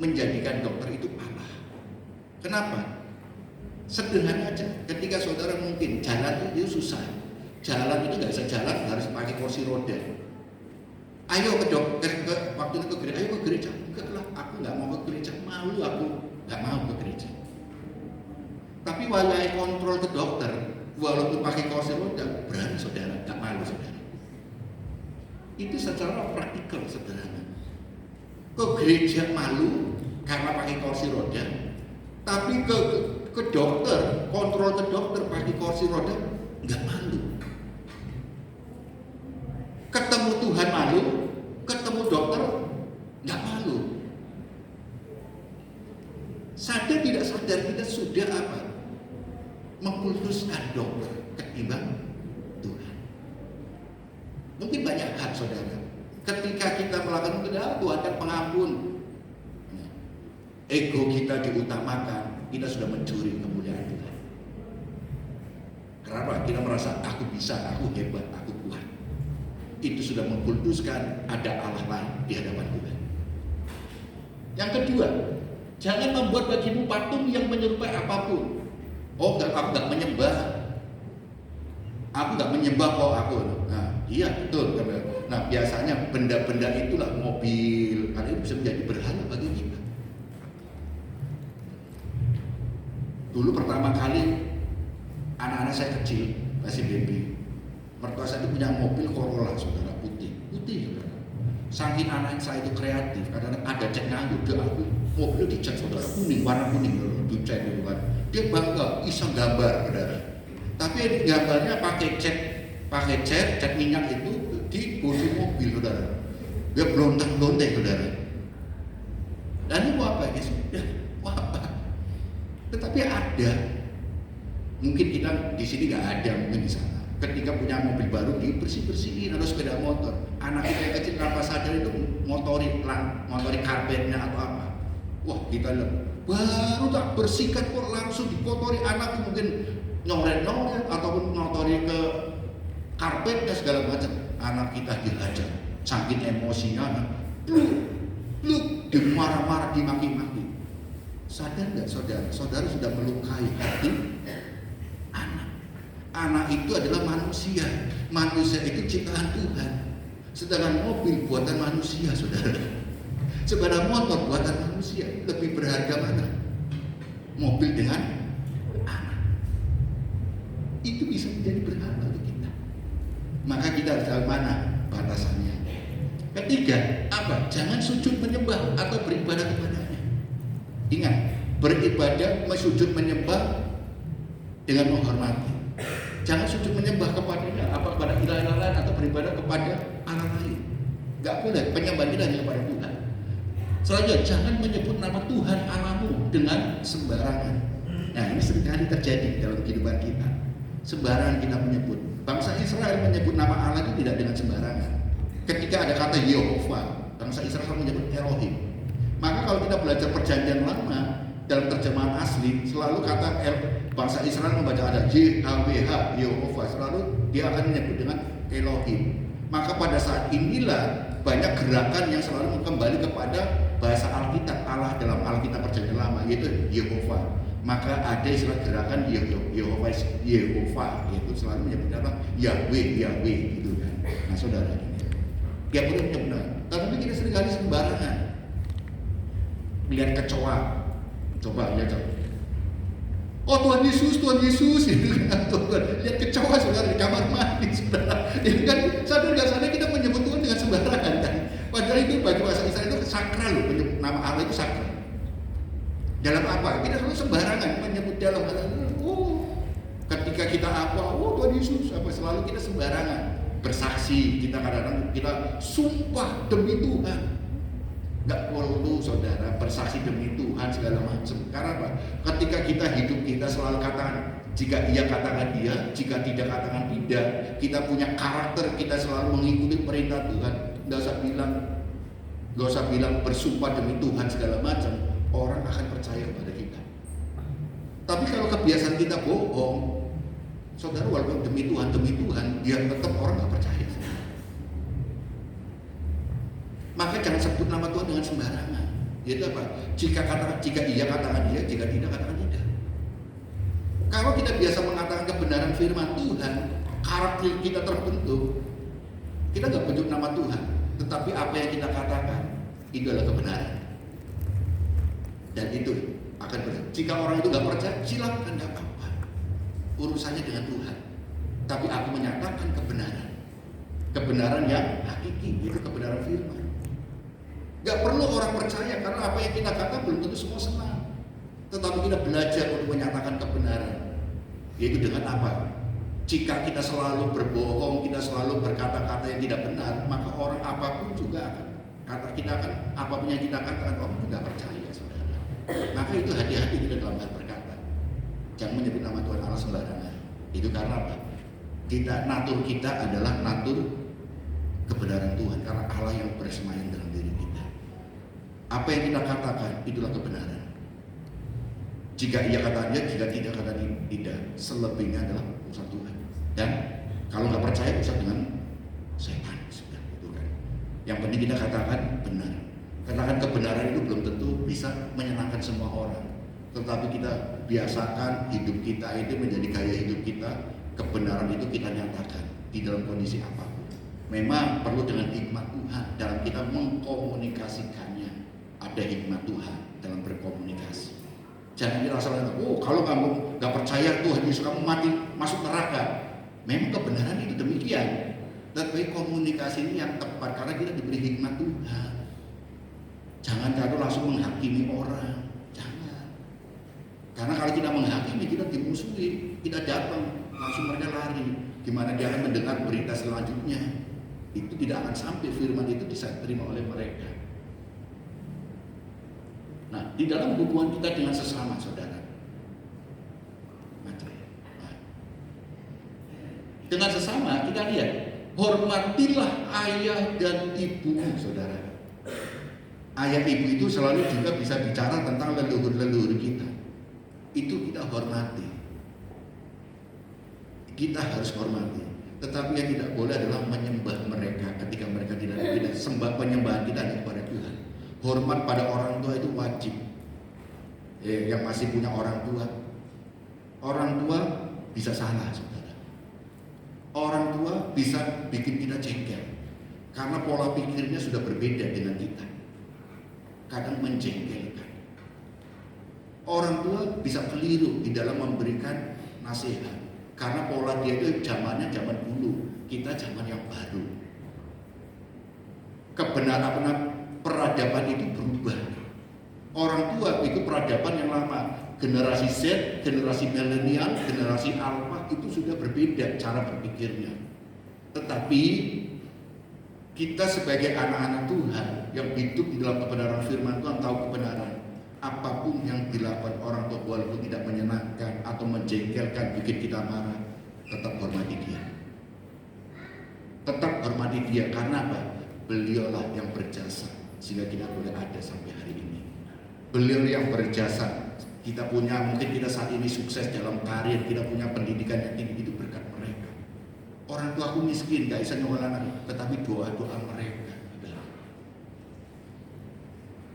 menjadikan dokter itu Allah. Kenapa? Sederhana aja, ketika saudara mungkin jalan itu susah, jalan itu nggak bisa jalan, harus pakai kursi roda. Ayo ke dokter, waktu itu ke gereja, ayo ke gereja. Enggak lah, aku nggak mau ke gereja, malu aku, nggak mau ke gereja. Tapi walai kontrol ke dokter, walaupun pakai kursi roda, berani saudara, nggak malu saudara. Itu secara praktikal sederhana. Ke gereja malu karena pakai kursi roda, tapi ke dokter, kontrol ke dokter pakai kursi roda, nggak malu. Ketemu Tuhan malu, ketemu dokter nggak malu. Sadar tidak sadar kita sudah apa? Mengkultuskan dokter ketimbang Tuhan. Mungkin banyak hal saudara. Ketika kita melakukan Tuhan kan pengampun, ego kita diutamakan, kita sudah mencuri kemuliaan Tuhan. Kenapa? Kita merasa aku bisa, aku hebat, aku kuat. Itu sudah mengkultuskan ada Allah lain di hadapan Tuhan. Yang kedua, jangan membuat bagimu patung yang menyerupai apapun. Oh, aku nggak menyembah. Aku nggak menyembah kok aku. Nah, iya betul. Nah, biasanya benda-benda itulah, mobil, karena itu bisa menjadi berhala bagi kita. Dulu pertama kali anak-anak saya kecil, masih baby, mertua saya itu punya mobil Corolla, saudara, putih, saudara. Saking anak saya itu kreatif, kadang ada cat nganggur, dia aku mobil dicat saudara, kuning, warna kuning, dicat di luar. Dia bangga, bisa gambar, saudara. Tapi gambarnya pakai cat minyak itu di bodi mobil, saudara. Dia belontang-lontek, saudara. Dan ini mau apa ya? Sudah, mau apa? Tetapi ada, mungkin kita di sini nggak ada, mungkin di sana. Ketika punya mobil baru dibersih-bersihin atau sepeda motor, anak kita yang kecil tanpa sadar itu motori karpetnya atau apa. Wah, kita lihat baru tak bersihkan kok langsung dikotori, anak mungkin nyoret-nyoret ataupun ngotori ke karpetnya segala macam. Anak kita dihajar, saking emosinya, lu dimarah-marah, dimaki-maki. Sadar nggak saudara? Saudara sudah melukai hati anak. Anak itu adalah manusia. Manusia itu ciptaan Tuhan. Sedangkan mobil buatan manusia, saudara. Sepeda motor buatan manusia. Lebih berharga mana? Mobil dengan anak. Itu bisa menjadi berharga untuk kita. Maka kita harus tahu mana batasannya. Ketiga, apa? Jangan sujud menyembah atau beribadah kepadanya. Ingat, beribadah, sujud menyembah dengan menghormati. Jangan sujud menyembah kepadanya, apa kepada ilah-ilah lain atau beribadah kepada Allah lain. Gak boleh, penyembahan kita hanya kepada Tuhan. Selanjutnya, jangan menyebut nama Tuhan Allahmu dengan sembarangan. Nah, ini seringkali terjadi dalam kehidupan kita. Sembarangan kita menyebut. Bangsa Israel menyebut nama Allah itu tidak dengan sembarangan. Ketika ada kata Yehovah, bangsa Israel menyebut Elohim. Maka kalau kita belajar perjanjian lama dalam terjemahan asli, selalu kata bangsa Israel membaca ada YHWH, Yehovah, selalu dia akan menyebut dengan Elohim. Maka pada saat inilah banyak gerakan yang selalu kembali kepada bahasa Alkitab Allah dalam Alkitab perjanjian lama, yaitu Yehovah. Maka ada istilah gerakan Yehovah, yaitu selalu menyebut nama Yahweh gitu kan. Nah saudara, dia boleh menyebut, tapi kita seringkali sembarangan. Lihat kecoa, coba lihat. Oh Tuhan Yesus gitu kan. Lihat kecoa saudara di kamar mandi saudara. Ini kan sadar nggak sadar kita menyebut Tuhan dengan sembarangan kan. Padahal itu bagi bahasa Israel itu sakral loh, menyebut nama Allah itu sakral. Dalam apa? Kita selalu sembarangan menyebut dalam hal ketika kita Tuhan Yesus apa selalu kita sembarangan. Bersaksi, kita kadang-kadang kita sumpah demi Tuhan. Gak perlu saudara bersaksi demi Tuhan segala macam. Karena apa? Ketika kita hidup kita selalu katakan jika iya katakan iya, jika tidak katakan tidak. Kita punya karakter, kita selalu mengikuti perintah Tuhan. Gak usah bilang bersumpah demi Tuhan segala macam. Orang akan percaya kepada kita. Tapi kalau kebiasaan kita bohong, saudara walaupun demi Tuhan, dia tetap orang gak percaya. Maka jangan sebut nama Tuhan dengan sembarangan. Yaitu apa? Jika iya katakan iya, jika tidak katakan tidak. Kalau kita biasa mengatakan kebenaran firman Tuhan, karakter kita terbentuk. Kita nggak menyebut nama Tuhan, tetapi apa yang kita katakan itu adalah kebenaran. Dan itu akan berjaya. Jika orang itu nggak percaya, silakan nggak apa-apa. Urusannya dengan Tuhan. Tapi aku menyatakan kebenaran yang hakiki, itu kebenaran firman. Gak perlu orang percaya karena apa yang kita katakan belum tentu semua senang. Tetapi kita belajar untuk menyatakan kebenaran. Yaitu dengan apa? Jika kita selalu berbohong, kita selalu berkata-kata yang tidak benar, maka orang apapun juga apapun yang kita katakan orang juga percaya, saudara. Maka itu hati-hati kita dalam hal berkata. Jangan menyebut nama Tuhan Allah sembarangan. Itu karena apa? Natur kita adalah natur kebenaran Tuhan karena Allah yang bersemayam dalam diri kita. Apa yang kita katakan itulah kebenaran. Jika iya katakan iya, jika tidak katakan tidak. Selebihnya adalah urusan Tuhan. Dan kalau nggak percaya urusan dengan setan sudah itu kan. Yang penting kita katakan benar. Katakan kebenaran itu belum tentu bisa menyenangkan semua orang. Tetapi kita biasakan hidup kita itu menjadi gaya hidup kita. Kebenaran itu kita nyatakan di dalam kondisi apapun. Memang perlu dengan hikmat Tuhan dalam kita mengkomunikasikannya. Ada hikmat Tuhan dalam berkomunikasi. Jangan dirasa kalau kamu gak percaya Tuhan Yesus kamu mati masuk neraka. Memang kebenaran itu demikian. Tetapi komunikasi ini yang tepat karena kita diberi hikmat Tuhan. Jangan kalau langsung menghakimi orang. Jangan. Karena kalau kita menghakimi kita dimusuhi. Kita datang langsung mereka lari. Gimana dia akan mendengar berita selanjutnya? Itu tidak akan sampai firman itu bisa diterima oleh mereka. Nah, di dalam hubungan kita dengan sesama saudara, dengan sesama kita lihat, hormatilah ayah dan ibumu saudara. Ayah ibu itu selalu juga bisa bicara tentang leluhur-leluhur kita. Itu kita hormati. Kita harus hormati. Tetapi yang tidak boleh adalah menyembah mereka ketika mereka tidak sembah penyembahan kita hanya kepada Tuhan. Hormat pada orang tua itu wajib. Yang masih punya orang tua. Orang tua bisa salah, saudara. Orang tua bisa bikin kita jengkel karena pola pikirnya sudah berbeda dengan kita. Kadang menjengkelkan. Orang tua bisa keliru di dalam memberikan nasihat karena pola dia itu zamannya zaman dulu, kita zaman yang baru. Kebenaran peradaban itu berubah. Orang tua itu peradaban yang lama. Generasi Z, generasi milenial, generasi alpha itu sudah berbeda cara berpikirnya. Tetapi kita sebagai anak-anak Tuhan yang hidup di dalam kebenaran firman Tuhan, tahu kebenaran. Apapun yang dilakukan orang tua walaupun tidak menyenangkan atau menjengkelkan, bikin kita marah, tetap hormati dia. Tetap hormati dia karena apa? Beliaulah yang berjasa sehingga kita boleh ada sampai hari ini. Beliau yang berjasa. Kita punya, mungkin kita saat ini sukses dalam karir, kita punya pendidikan yang tinggi, itu berkat mereka. Orang tua aku miskin, gak bisa nyolah anak, tetapi doa-doa mereka.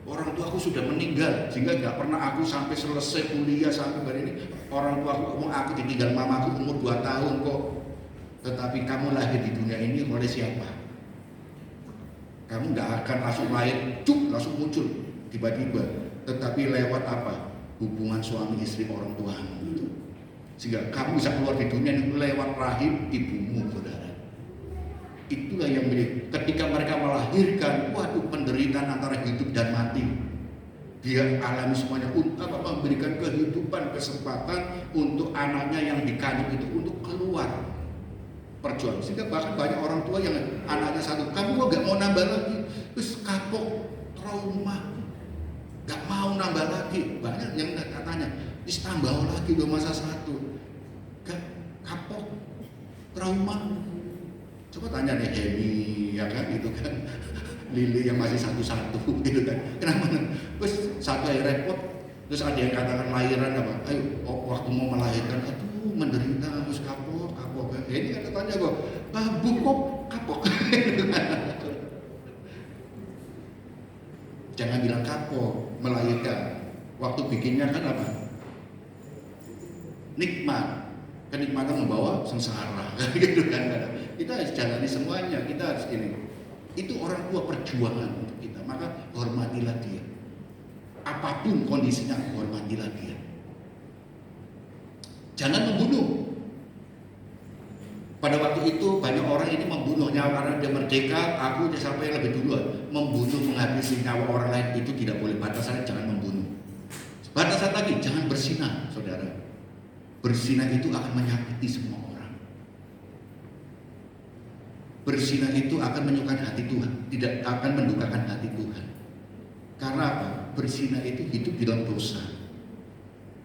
Orang tua aku sudah meninggal, sehingga gak pernah aku sampai selesai kuliah sampai hari ini. Orang tua aku ditinggal mamaku umur 2 tahun kok. Tetapi kamu lahir di dunia ini oleh siapa? Kamu gak akan langsung lahir, langsung muncul tiba-tiba. Tetapi lewat apa? Hubungan suami istri orang tuamu itu, sehingga kamu bisa keluar di dunia ini lewat rahim ibumu, saudara. Itulah yang ketika mereka melahirkan, waduh, penderitaan antara hidup dan mati. Dia alami semuanya untuk memberikan kehidupan, kesempatan untuk anaknya yang dikandung itu untuk keluar perjuangan. Sehingga bahkan banyak orang tua yang anaknya satu, kamu kok gak mau nambah lagi, terus kapok, trauma, gak mau nambah lagi. Banyak yang katanya is tambah lagi udah masa 1, gak kapok, trauma. Coba tanya deh Hemi, ya kan, itu kan Lili yang masih 1 gitu kan, kenapa? Terus satu hari repot, terus ada yang katakan lahiran apa, ayo waktu mau melahirkan, aduh menderita, terus kapok. Ini kan tanya kok, bu kok kapok. Jangan bilang kapok melahirkan. Waktu bikinnya kan apa? Nikmat. Kenikmatan membawa sengsara. Gitu kan. Kita harus jalani semuanya. Kita harus ini. Itu orang tua perjuangan untuk kita. Maka hormatilah dia. Apapun kondisinya, hormatilah dia. Jangan membunuh. Pada waktu itu banyak orang ini membunuh nyawa karena dia merdeka. Aku udah sampai lebih dulu. Membunuh, menghabisi nyawa orang lain itu tidak boleh. Batasannya jangan membunuh. Batasan lagi, jangan berzinah, saudara. Berzinah itu akan menyakiti semua orang. Berzinah itu akan menyukai hati Tuhan, tidak akan mendukakan hati Tuhan. Karena apa? Berzinah itu hidup di dalam dosa.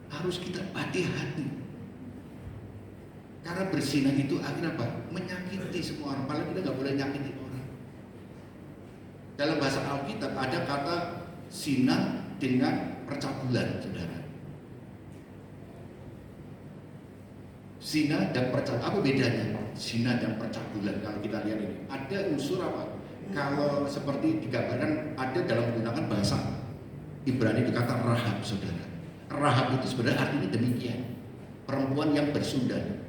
Harus kita hati-hati. Karena berzinah itu akhirnya apa? Menyakiti semua orang. Paling kita nggak boleh nyakiti orang. Dalam bahasa Alkitab ada kata zina dengan percabulan, saudara. Zina dan percabulan, apa bedanya? Zina dan percabulan kalau kita lihat ini, ada unsur apa? Kalau seperti digambarkan ada dalam menggunakan bahasa Ibrani itu kata rahab, saudara. Rahab itu sebenarnya artinya demikian, perempuan yang bersundal.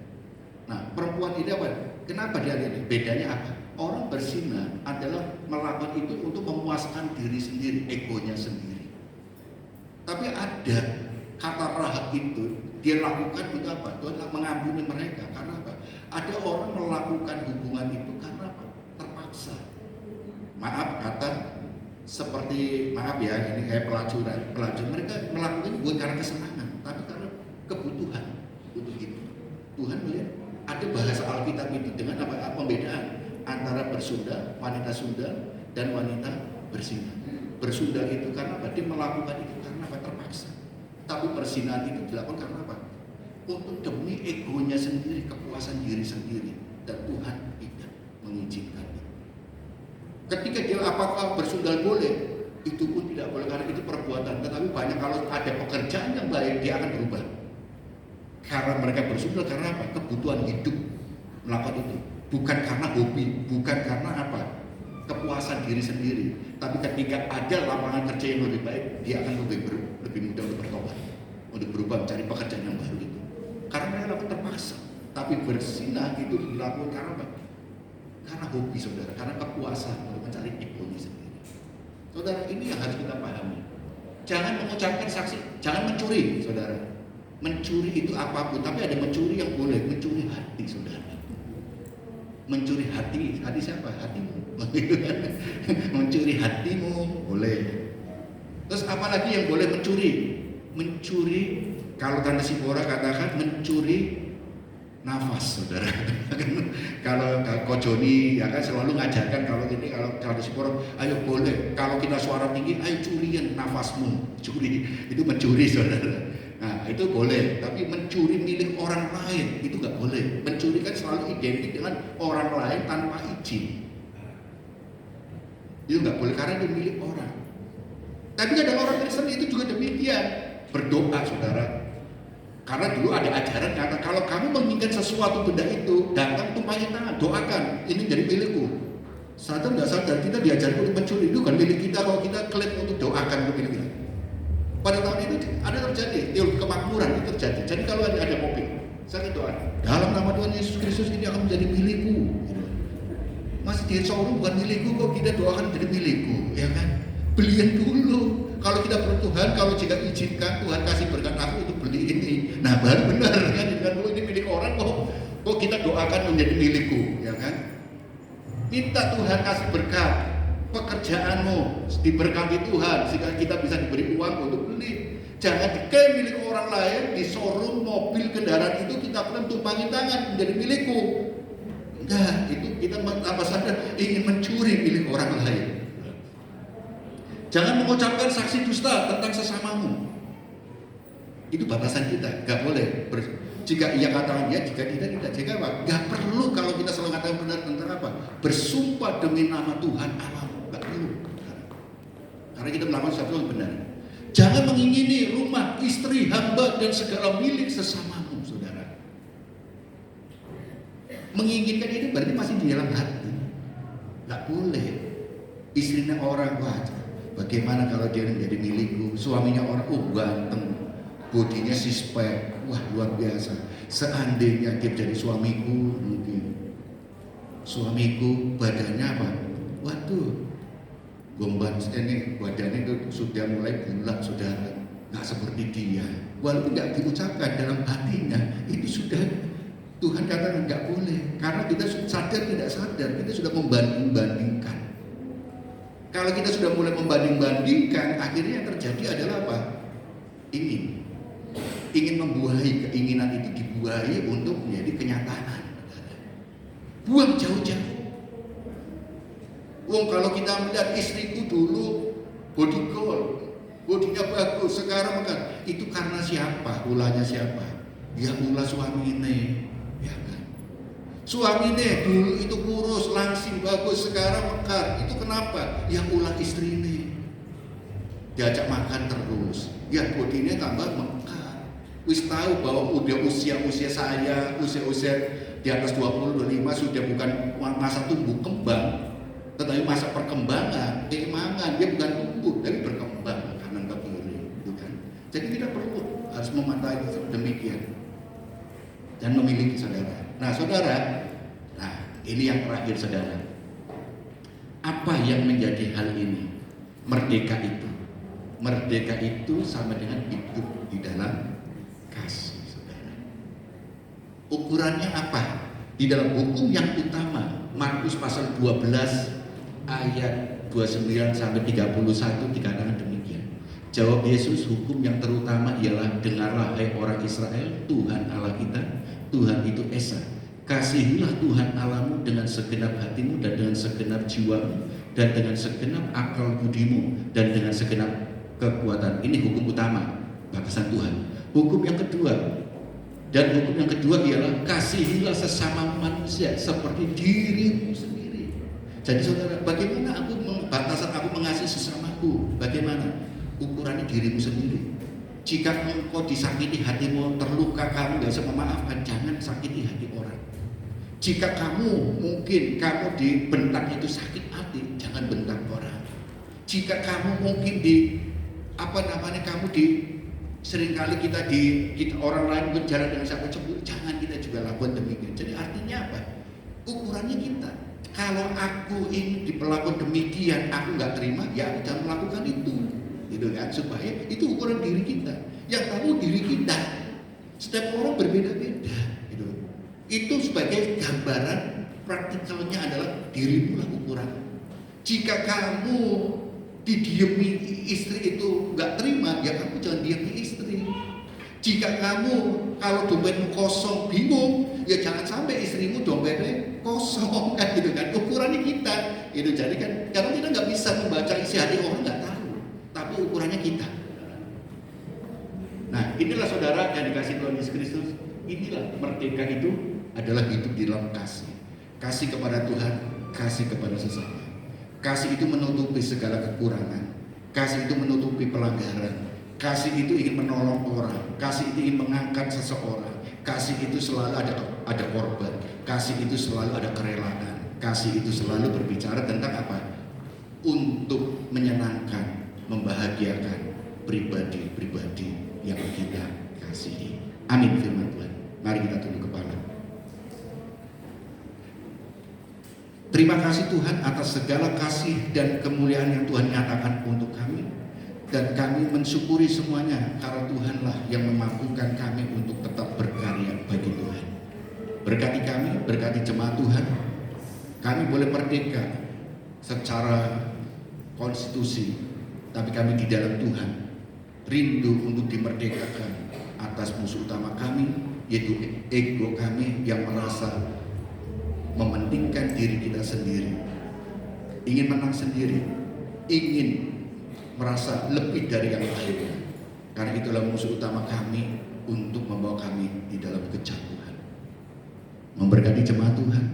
Nah, perempuan ini apa? Kenapa dia ini? Bedanya apa? Orang berzina adalah melakukan itu untuk memuaskan diri sendiri, egonya sendiri. Tapi ada kata rahab itu dia lakukan untuk apa? Tuhan mengampuni mereka karena apa? Ada orang melakukan hubungan itu karena apa? Terpaksa. Maaf kata seperti maaf ya, ini kayak pelacuran. Mereka melakukan bukan karena kesenangan, tapi karena kebutuhan untuk itu. Tuhan melihat ada bahasa Alkitab itu dengan apa? Pembedaan antara bersundal, wanita sundal dan wanita berzina. Bersundal itu karena apa? Dia melakukan itu karena apa? Terpaksa. Tapi perzinahan itu dilakukan karena apa? Untuk demi egonya sendiri, kepuasan diri sendiri, dan Tuhan tidak mengizinkannya. Ketika dia apakah bersundal boleh, itu pun tidak boleh karena itu perbuatan. Tetapi banyak kalau ada pekerjaan yang baik dia akan berubah. Karena mereka bersundal karena apa? Kebutuhan hidup melakukan itu, bukan karena hobi, bukan karena apa? Kepuasan diri sendiri. Tapi ketika ada lapangan kerja yang lebih baik, dia akan lebih lebih mudah untuk bertobat, untuk berubah mencari pekerjaan yang baru itu. Karena mereka lakukan terpaksa. Tapi bersinah itu dilakukan karena apa? Karena hobi saudara, karena kepuasan untuk mencari egonya sendiri. Saudara, ini yang harus kita pahami. Jangan mengucapkan saksi, jangan mencuri saudara. Mencuri itu apapun, tapi ada mencuri yang boleh, mencuri hati saudara. Mencuri hati siapa? Hatimu. Mencuri hatimu boleh. Terus apalagi yang boleh mencuri? Mencuri, kalau Tante Sipora katakan mencuri nafas saudara. Kalau Ko Joni ya kan selalu ngajarkan kalau ini, kalau Tante Sipora, ayo boleh. Kalau kita suara tinggi, ayo curian nafasmu. Curi, itu mencuri saudara. Nah itu boleh, tapi mencuri milik orang lain itu nggak boleh. Mencuri kan selalu identik dengan orang lain tanpa izin. Itu nggak boleh karena itu milik orang. Tapi ada orang Kristen itu juga demikian, berdoa saudara. Karena dulu ada ajaran kata kalau kamu menginginkan sesuatu benda itu, datang tumpahin tangan, doakan, ini jadi milikku. Sadar nggak sadar kita diajarkan untuk mencuri, itu kan milik kita. Kalau kita klaim untuk doakan untuk milik kita. Pada tahun itu ada terjadi teologi kemakmuran, itu terjadi. Jadi kalau ada mobil, saya doa dalam nama Tuhan Yesus Kristus ini akan menjadi milikku. Masih di showroom bukan milikku, kok kita doakan jadi milikku, ya kan? Beliin dulu. Kalau kita bertuhan, kalau jika izinkan Tuhan kasih berkat aku untuk beli ini, nah baru benar kan? Dengan ini milik orang, kok kita doakan menjadi milikku, ya kan? Minta Tuhan kasih berkat. Pekerjaanmu diberkati Tuhan sehingga kita bisa diberi uang untuk beli. Jangan diklaim milik orang lain, di showroom mobil kendaraan itu kita klaim tumpangi tangan menjadi milikku. Enggak, itu kita apa sadar ingin mencuri milik orang lain. Jangan mengucapkan saksi dusta tentang sesamamu. Itu batasan kita, nggak boleh. Jika ia katakan ya, jika tidak. Jika apa? Nggak perlu kalau kita selalu katakan benar tentang apa? Bersumpah demi nama Tuhan Allah. Nggak perlu. Karena kita melakukan sesuatu yang benar. Jangan mengingini rumah, istri, hamba dan segala milik sesamamu, saudara. Menginginkan ini berarti masih di dalam hati. Nggak boleh. Istrinya orang, wah, bagaimana kalau dia menjadi milikku? Suaminya orang, ganteng. Bodinya sispek, wah luar biasa. Seandainya dia jadi suamiku, mungkin suamiku badannya apa? Waduh, gomban ini badannya itu sudah mulai bulat, saudara. Nggak seperti dia. Walaupun nggak diucapkan dalam hatinya, itu sudah Tuhan katakan nggak boleh. Karena kita sadar tidak sadar, kita sudah membanding-bandingkan. Kalau kita sudah mulai membanding-bandingkan, akhirnya yang terjadi adalah apa? Ingin membuahi keinginan itu dibuahi untuk menjadi kenyataan. Buang jauh-jauh. Kalau kita melihat istriku dulu body goal, bodinya bagus, sekarang kan itu karena siapa? Ulahnya siapa? Ya ulah suami ini, ya kan? Suami ini dulu itu kurus, langsing, bagus, sekarang mekar. Itu kenapa? Ya ulah istri ini. Diajak makan terus, ya bodinya tambah mekar. Wis tahu bahwa udah usia saya, usia di atas 20-25 sudah bukan masa tumbuh kembang, tetapi masa perkembangan, keimangan. Dia bukan tumbuh, tapi berkembang kanan ke kiri, gitu kan? Jadi kita perlu harus mematahi demikian dan memiliki saudara. Nah saudara, ini yang terakhir saudara. Apa yang menjadi hal ini? Merdeka itu sama dengan hidup di dalam kasih, saudara. Ukurannya apa? Di dalam hukum yang utama, Markus pasal 12 ayat 29 sampai 31 dikatakan demikian. Jawab Yesus, hukum yang terutama ialah, dengarlah hai orang Israel, Tuhan Allah kita, Tuhan itu Esa. Kasihilah Tuhan Allahmu dengan segenap hatimu dan dengan segenap jiwamu dan dengan segenap akal budimu dan dengan segenap kekuatan. Ini hukum utama, batasan Tuhan. Hukum yang kedua ialah kasihilah sesama manusia seperti dirimu sendiri. Jadi saudara, bagaimana batasan aku mengasihi sesamaku? Bagaimana? Ukurannya dirimu sendiri. Jika engkau disakiti hatimu, terluka, kamu gak bisa memaafkan, jangan sakiti hati orang. Jika kamu dibentak itu sakit hati, jangan bentak orang. Jika kamu mungkin kamu seringkali kita orang lain berjalan dengan sangat cemburu, jangan kita juga lakukan demikian. Jadi artinya apa? Ukurannya kita. Kalau aku ini diperlakukan demikian, aku nggak terima, ya aku jangan melakukan itu, gitu kan? Supaya itu ukuran diri kita. Yang tahu diri kita. Setiap orang berbeda-beda, gitu. Itu sebagai gambaran praktikalnya adalah dirimu lah ukuran. Jika kamu didiemi istri itu nggak terima, ya kamu jangan diemi istri. Jika kamu kalau dompetmu kosong bingung, ya jangan sampai istrimu dompetnya kosong, kan gitu kan. Ukurannya kita, itu jadi kan karena kita nggak bisa membaca isi hati orang, nggak tahu, tapi ukurannya kita. Nah, inilah saudara yang dikasih Tuhan Yesus Kristus. Inilah merdeka itu adalah hidup di dalam kasih. Kasih kepada Tuhan, kasih kepada sesama. Kasih itu menutupi segala kekurangan. Kasih itu menutupi pelanggaran. Kasih itu ingin menolong orang. Kasih itu ingin mengangkat seseorang. Kasih itu selalu ada korban. Kasih itu selalu ada kerelaan. Kasih itu selalu berbicara tentang apa? Untuk menyenangkan, membahagiakan pribadi-pribadi yang kita kasihi. Amin firman Tuhan. Mari kita tunduk kepala. Terima kasih Tuhan atas segala kasih dan kemuliaan yang Tuhan nyatakan untuk kami. Dan kami mensyukuri semuanya karena Tuhanlah yang memampukan kami untuk tetap berkarya bagi Tuhan. Berkati kami, berkati jemaat Tuhan. Kami boleh merdeka secara konstitusi, tapi kami di dalam Tuhan rindu untuk dimerdekakan atas musuh utama kami, yaitu ego kami yang merasa mementingkan diri kita sendiri, ingin menang sendiri, ingin merasa lebih dari yang lain. Karena itulah musuh utama kami untuk membawa kami di dalam kejatuhan. Memberkati jemaat Tuhan,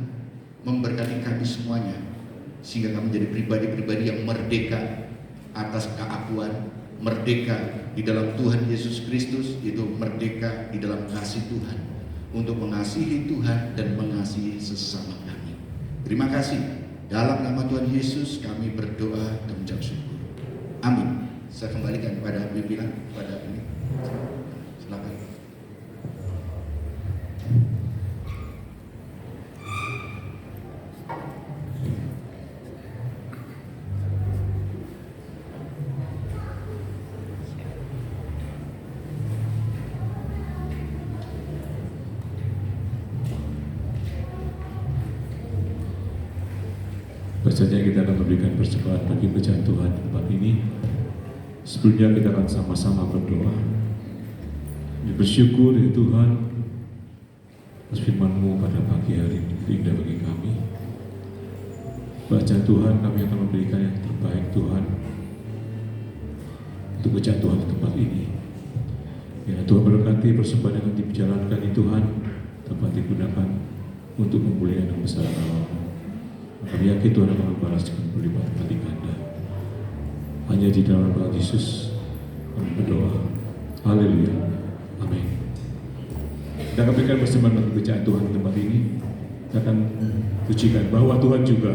memberkati kami semuanya, sehingga kami menjadi pribadi-pribadi yang merdeka atas keakuan, merdeka di dalam Tuhan Yesus Kristus, yaitu merdeka di dalam kasih Tuhan, untuk mengasihi Tuhan dan mengasihi sesama kami. Terima kasih. Dalam nama Tuhan Yesus kami berdoa dan mengucap syukur. Amin. Saya kembalikan kepada pimpinan, kepada ini. Silakan. Saja kita akan memberikan persembahan bagi kerajaan Tuhan di tempat ini. Sebelumnya kita akan sama-sama berdoa. Bersyukur ya Tuhan atas firman-Mu pada pagi hari ini indah bagi kami. Bacaan Tuhan, kami akan memberikan yang terbaik Tuhan untuk kerajaan Tuhan di tempat ini. Ya Tuhan berkati persembahan yang dijalankan di Tuhan dapat digunakan untuk memuliakan nama besar Allah. Kami yakin Tuhan akan membalas dengan berlipat kali ganda. Hanya di dalam nama Yesus kami berdoa. Haleluya. Amin. Kita akan berikan persembahan bagi kerajaan Tuhan di tempat ini. Kita akan pujikan bahwa Tuhan juga